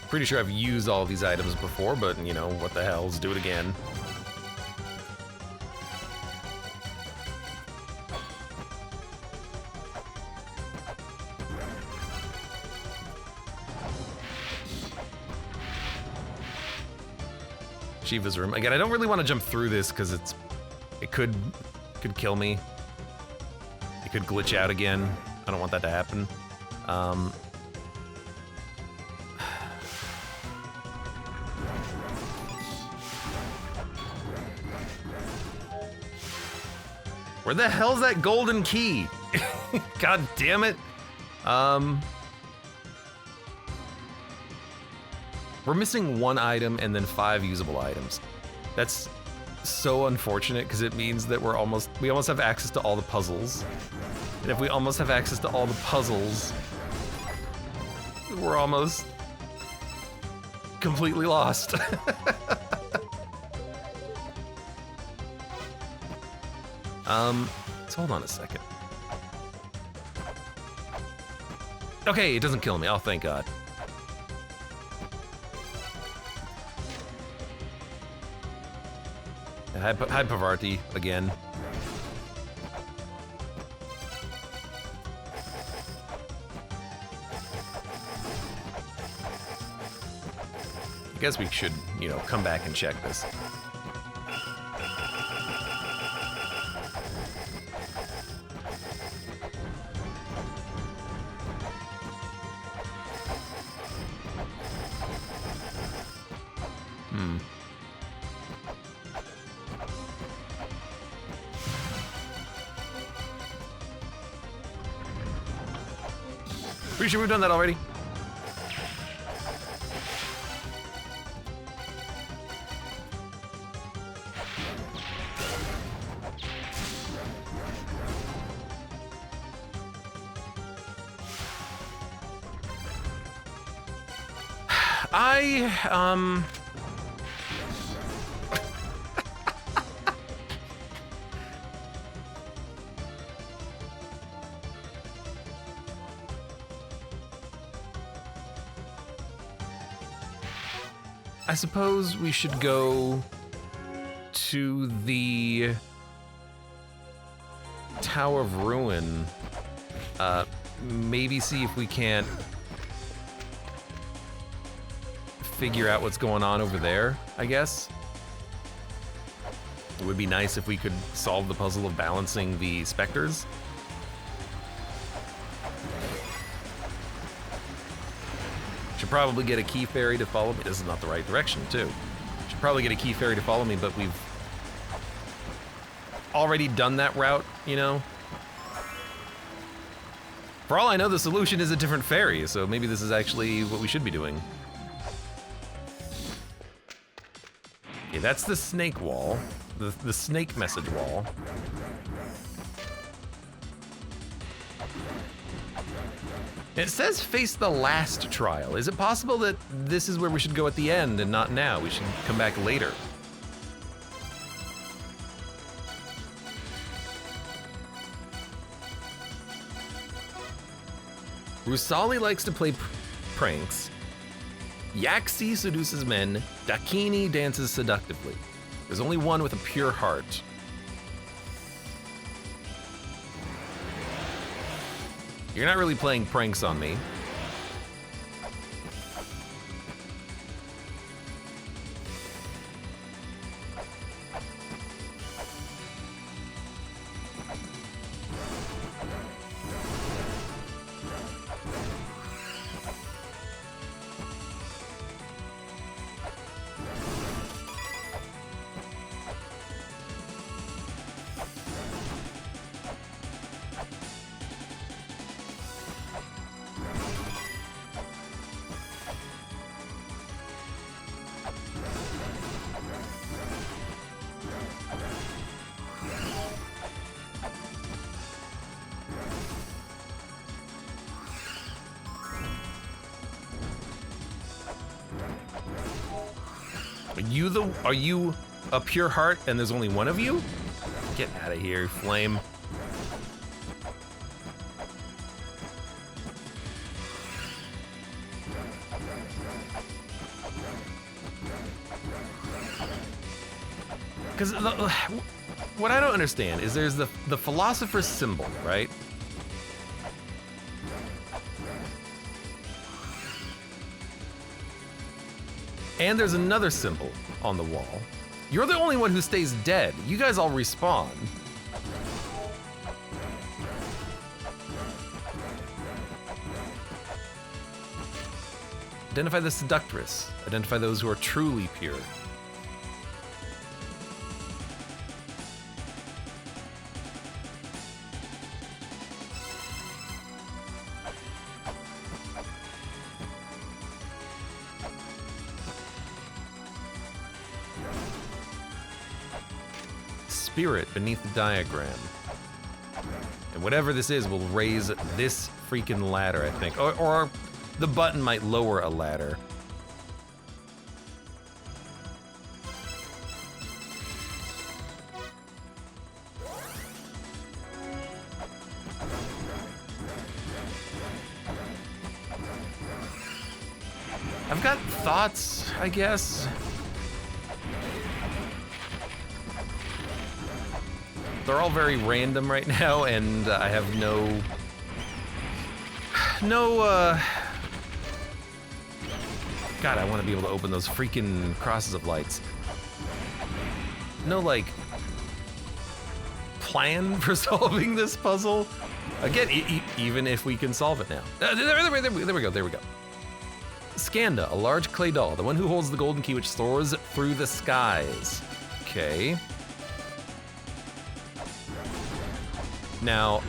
Pretty sure I've used all these items before, but you know, what the hell, let's do it again. Shiva's room. Again, I don't really want to jump through this because it could kill me. It could glitch out again. I don't want that to happen. Where the hell's that golden key? God damn it. We're missing 1 item and then 5 usable items. That's so unfortunate because it means that we almost have access to all the puzzles. And if we almost have access to all the puzzles, we're almost completely lost. Let's hold on a second. Okay, it doesn't kill me. Oh, thank God. Hi, Pavarti, again. I guess we should, you know, come back and check this. Pretty sure we've done that already. I suppose we should go to the Tower of Ruin. Maybe see if we can't figure out what's going on over there, I guess. It would be nice if we could solve the puzzle of balancing the specters. Should probably get a key fairy to follow me. This is not the right direction, too. Should probably get a key fairy to follow me, but we've already done that route, you know? For all I know, the solution is a different fairy, so maybe this is actually what we should be doing. Okay, that's the snake wall. The snake message wall. It says face the last trial. Is it possible that this is where we should go at the end and not now? We should come back later. Rusali likes to play pranks. Yaxi seduces men. Dakini dances seductively. There's only one with a pure heart. You're not really playing pranks on me. Are you a pure heart and there's only one of you? Get out of here, flame. Because what I don't understand is there's the philosopher's symbol, right? And there's another symbol on the wall. You're the only one who stays dead. You guys all respawn. Identify the seductress. Identify those who are truly pure. spirit beneath the diagram. And whatever this is will raise this freaking ladder, I think. Or the button might lower a ladder. I've got thoughts, I guess. They're all very random right now, and I have no, God, I want to be able to open those freaking crosses of lights. No, like, plan for solving this puzzle. Again, even if we can solve it now. There we go. Skanda, a large clay doll, the one who holds the golden key which soars through the skies. Okay. Now,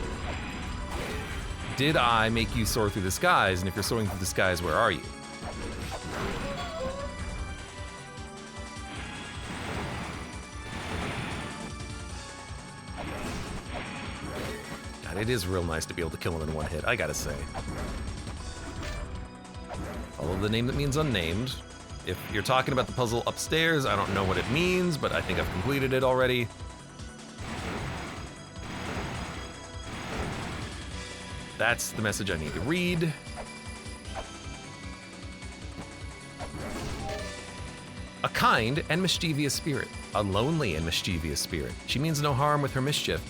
did I make you soar through the skies? And if you're soaring through the skies, where are you? God, it is real nice to be able to kill him in one hit, I gotta say. Follow the name that means unnamed. If you're talking about the puzzle upstairs, I don't know what it means, but I think I've completed it already. That's the message I need to read. A kind and mischievous spirit. A lonely and mischievous spirit. She means no harm with her mischief.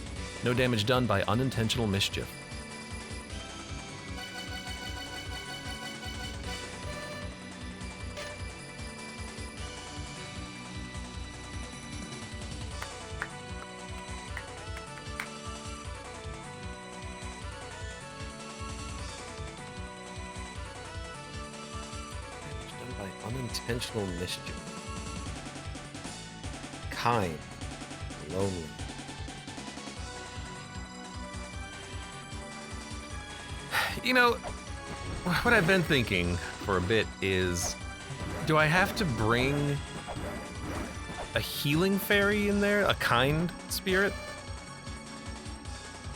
No damage done by unintentional mischief. Unintentional mischief. Kind. Lonely. You know, what I've been thinking for a bit is, do I have to bring a healing fairy in there? A kind spirit?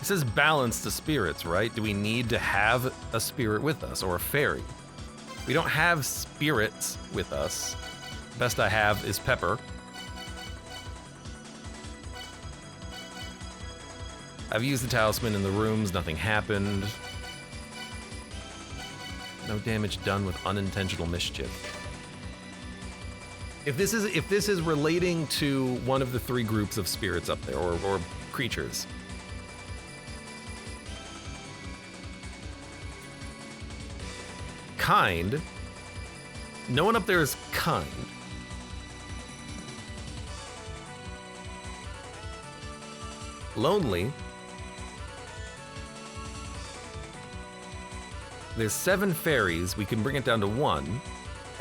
It says balance the spirits, right? Do we need to have a spirit with us, or a fairy? We don't have spirits with us. Best I have is Pepper. I've used the talisman in the rooms, nothing happened. No damage done with unintentional mischief. If this is relating to one of the three groups of spirits up there, or creatures. Kind. No one up there is kind. Lonely. There's 7 fairies, we can bring it down to 1,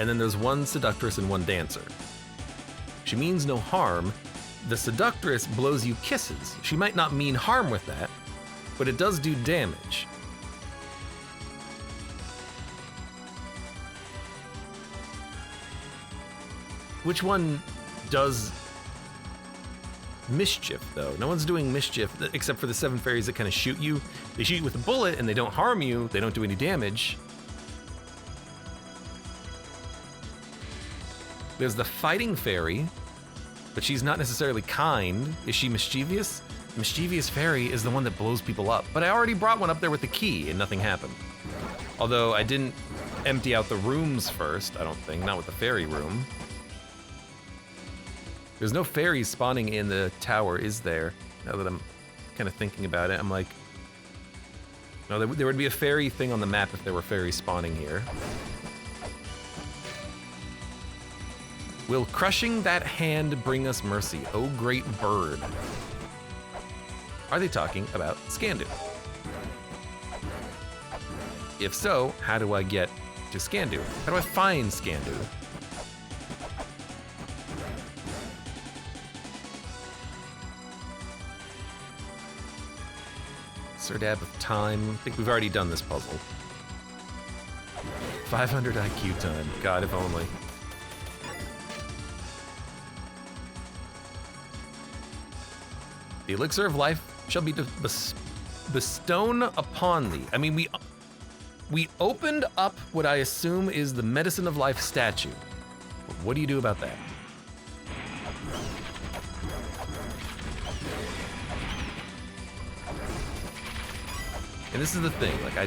and then there's 1 seductress and 1 dancer. She means no harm. The seductress blows you kisses. She might not mean harm with that, but it does do damage. Which one does mischief, though? No one's doing mischief except for the 7 fairies that kind of shoot you. They shoot you with a bullet and they don't harm you. They don't do any damage. There's the fighting fairy, but she's not necessarily kind. Is she mischievous? The mischievous fairy is the one that blows people up. But I already brought one up there with the key and nothing happened. Although I didn't empty out the rooms first, I don't think. Not with the fairy room. There's no fairies spawning in the tower, is there? Now that I'm kind of thinking about it, I'm like, no, there would be a fairy thing on the map if there were fairies spawning here. Will crushing that hand bring us mercy, oh great bird? Are they talking about Scandu? If so, how do I get to Scandu? How do I find Scandu? Serdab of time. I think we've already done this puzzle. 500 IQ time. God, if only. The elixir of life shall be bestowed upon thee. I mean, we opened up what I assume is the medicine of life statue. But what do you do about that? And this is the thing, like I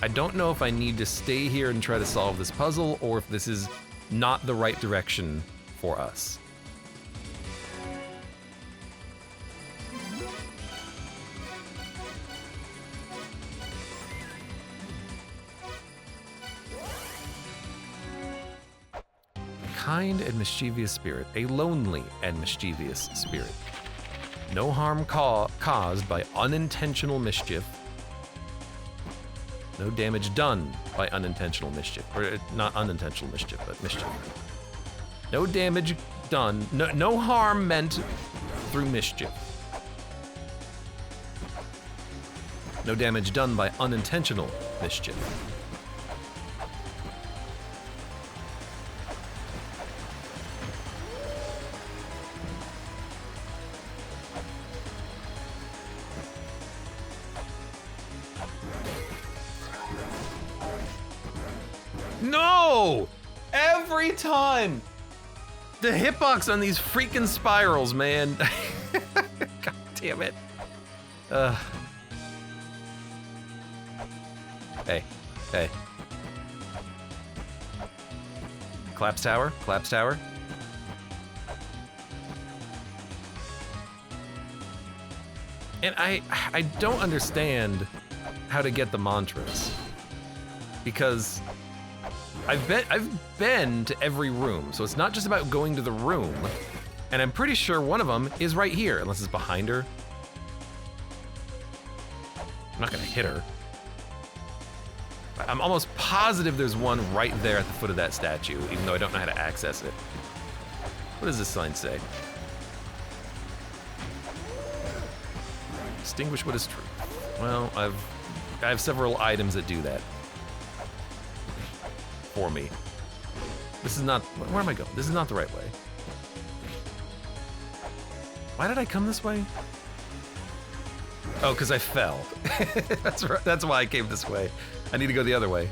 don't know if I need to stay here and try to solve this puzzle or if this is not the right direction for us. Kind and mischievous spirit, a lonely and mischievous spirit. No harm caused by unintentional mischief. No damage done by unintentional mischief. Or not unintentional mischief, but mischief. No damage done, no harm meant through mischief. No damage done by unintentional mischief. No! Every time! The hitbox on these freaking spirals, man. God damn it. Hey. Collapse tower, collapse tower. And I don't understand how to get the mantras. Because I've been to every room, so it's not just about going to the room. And I'm pretty sure one of them is right here, unless it's behind her. I'm not gonna hit her. I'm almost positive there's one right there at the foot of that statue, even though I don't know how to access it. What does this sign say? Distinguish what is true. Well, I have several items that do that for me. This is not, where am I going? This is not the right way. Why did I come this way? Oh, because I fell. That's right. That's why I came this way. I need to go the other way.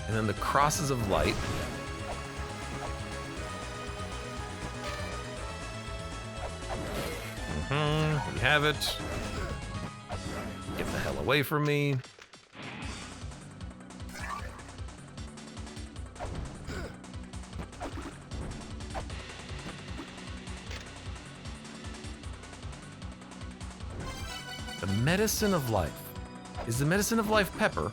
And then the crosses of light. We have it. Get the hell away from me. The medicine of life. Is the medicine of life pepper?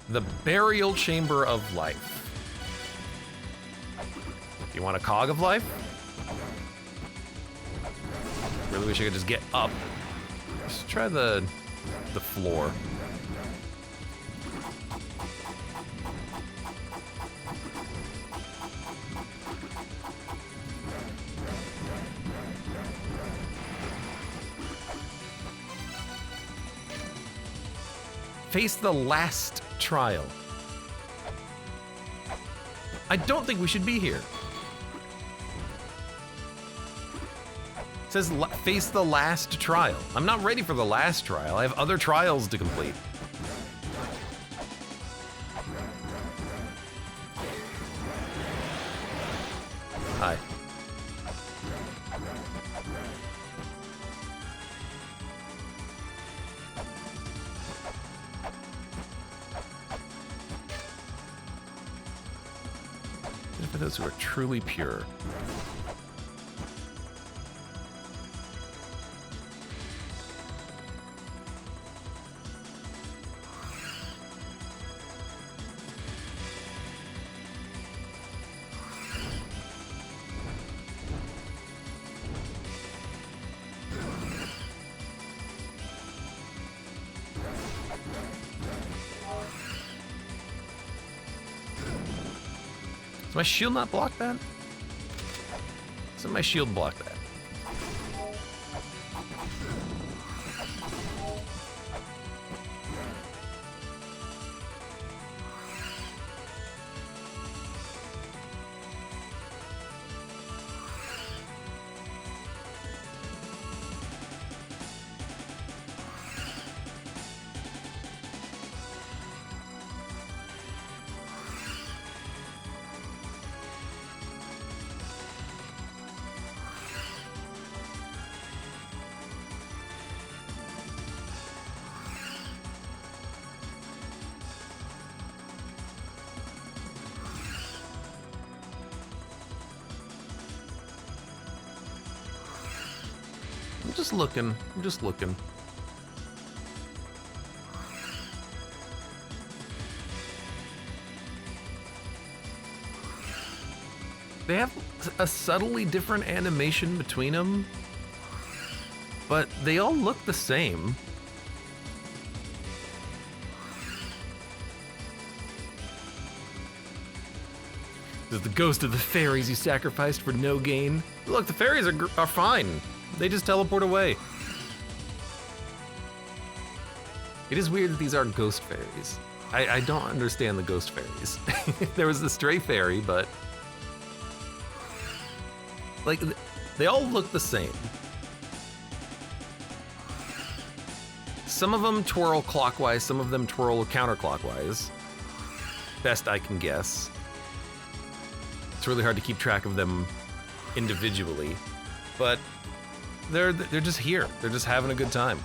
The burial chamber of life. You want a cog of life? Really wish I could just get up. Let's try the floor. Face the last trial. I don't think we should be here. It says face the last trial. I'm not ready for the last trial. I have other trials to complete. Hi. For those who are truly pure. Does my shield not block that? Doesn't my shield block that? just looking. I'm just looking. They have a subtly different animation between them, but they all look the same. This is the ghost of the fairies you sacrificed for no gain. Look, the fairies are fine. They just teleport away. It is weird that these are ghost fairies. I don't understand the ghost fairies. There was the stray fairy, but like, they all look the same. Some of them twirl clockwise, some of them twirl counterclockwise. Best I can guess. It's really hard to keep track of them individually, but they're just here. They're just having a good time.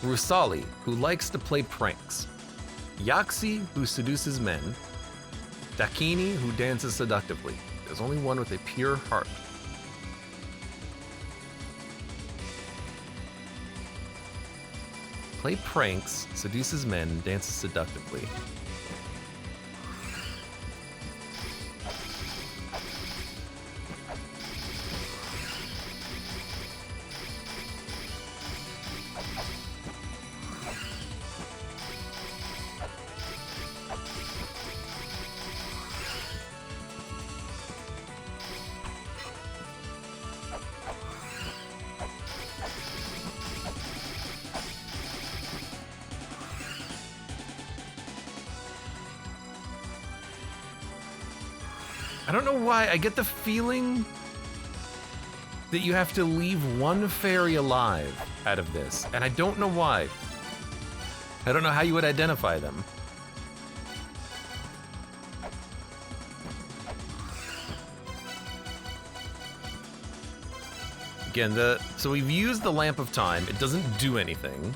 Rusali, who likes to play pranks. Yaxi, who seduces men. Dakini, who dances seductively. There's only one with a pure heart. Play pranks, seduces men, dances seductively. I don't know why, I get the feeling that you have to leave one fairy alive out of this, and I don't know why. I don't know how you would identify them. Again, so we've used the Lamp of Time. It doesn't do anything.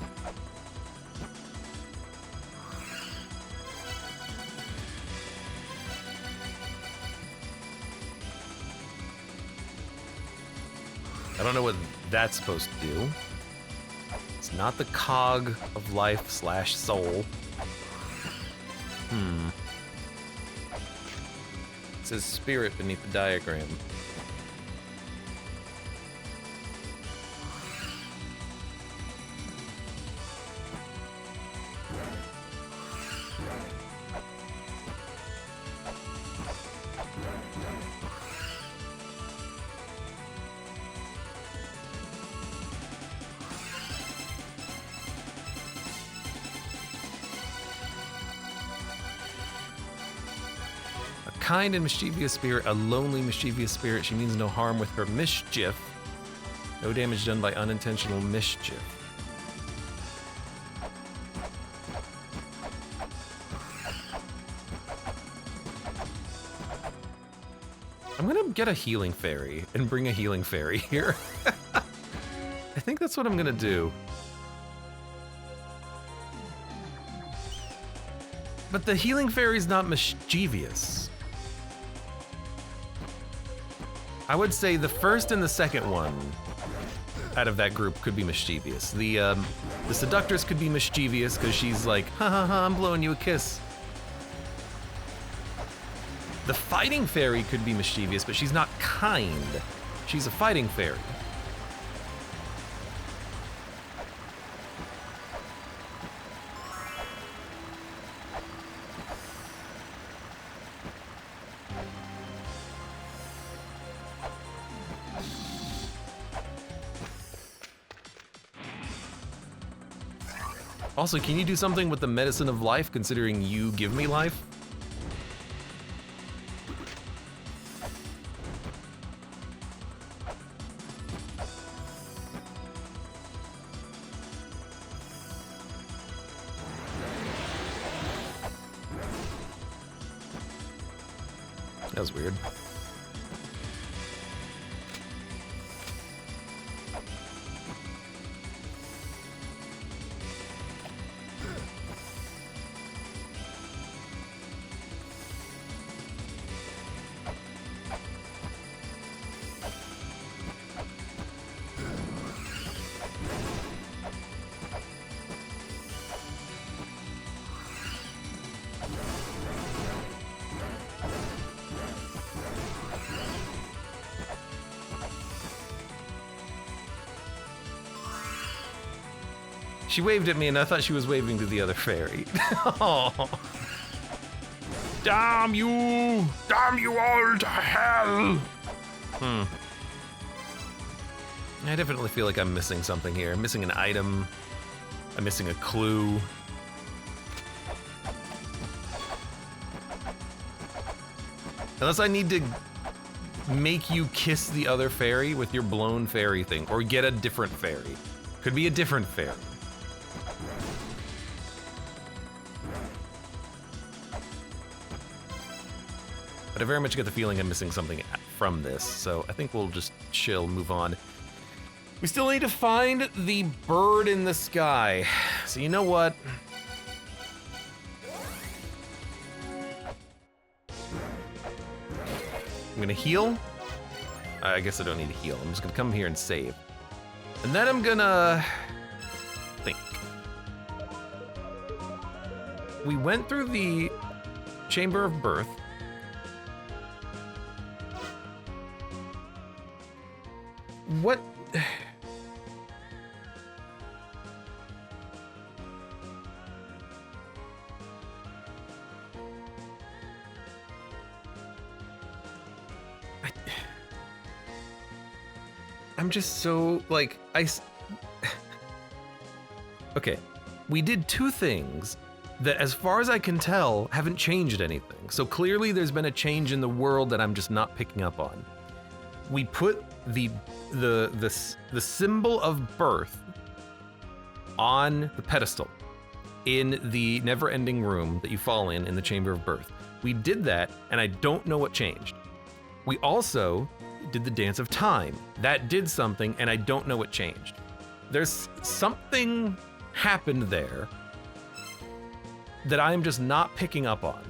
I don't know what that's supposed to do. It's not the cog of life / soul. It says spirit beneath the diagram. Kind and mischievous spirit, a lonely mischievous spirit. She means no harm with her mischief. No damage done by unintentional mischief. I'm gonna get a healing fairy and bring a healing fairy here. I think that's what I'm gonna do. But the healing fairy's not mischievous. I would say the first and the second one out of that group could be mischievous. The seductress could be mischievous because she's like, ha ha ha, I'm blowing you a kiss. The fighting fairy could be mischievous, but she's not kind. She's a fighting fairy. Also, can you do something with the medicine of life, considering you give me life? That was weird. She waved at me and I thought she was waving to the other fairy. Oh. Damn you! Damn you all to hell! I definitely feel like I'm missing something here. I'm missing an item. I'm missing a clue. Unless I need to make you kiss the other fairy with your blown fairy thing, or get a different fairy. Could be a different fairy. But I very much get the feeling I'm missing something from this, so I think we'll just chill, move on. We still need to find the bird in the sky. So you know what? I'm gonna heal. I guess I don't need to heal. I'm just gonna come here and save. And then I'm gonna think. We went through the Chamber of Birth. What? I'm just so, like, okay, we did two things that, as far as I can tell, haven't changed anything. So clearly there's been a change in the world that I'm just not picking up on. We put the symbol of birth on the pedestal in the never-ending room that you fall in the Chamber of Birth. We did that, and I don't know what changed. We also did the Dance of Time. That did something, and I don't know what changed. There's something happened there that I'm just not picking up on.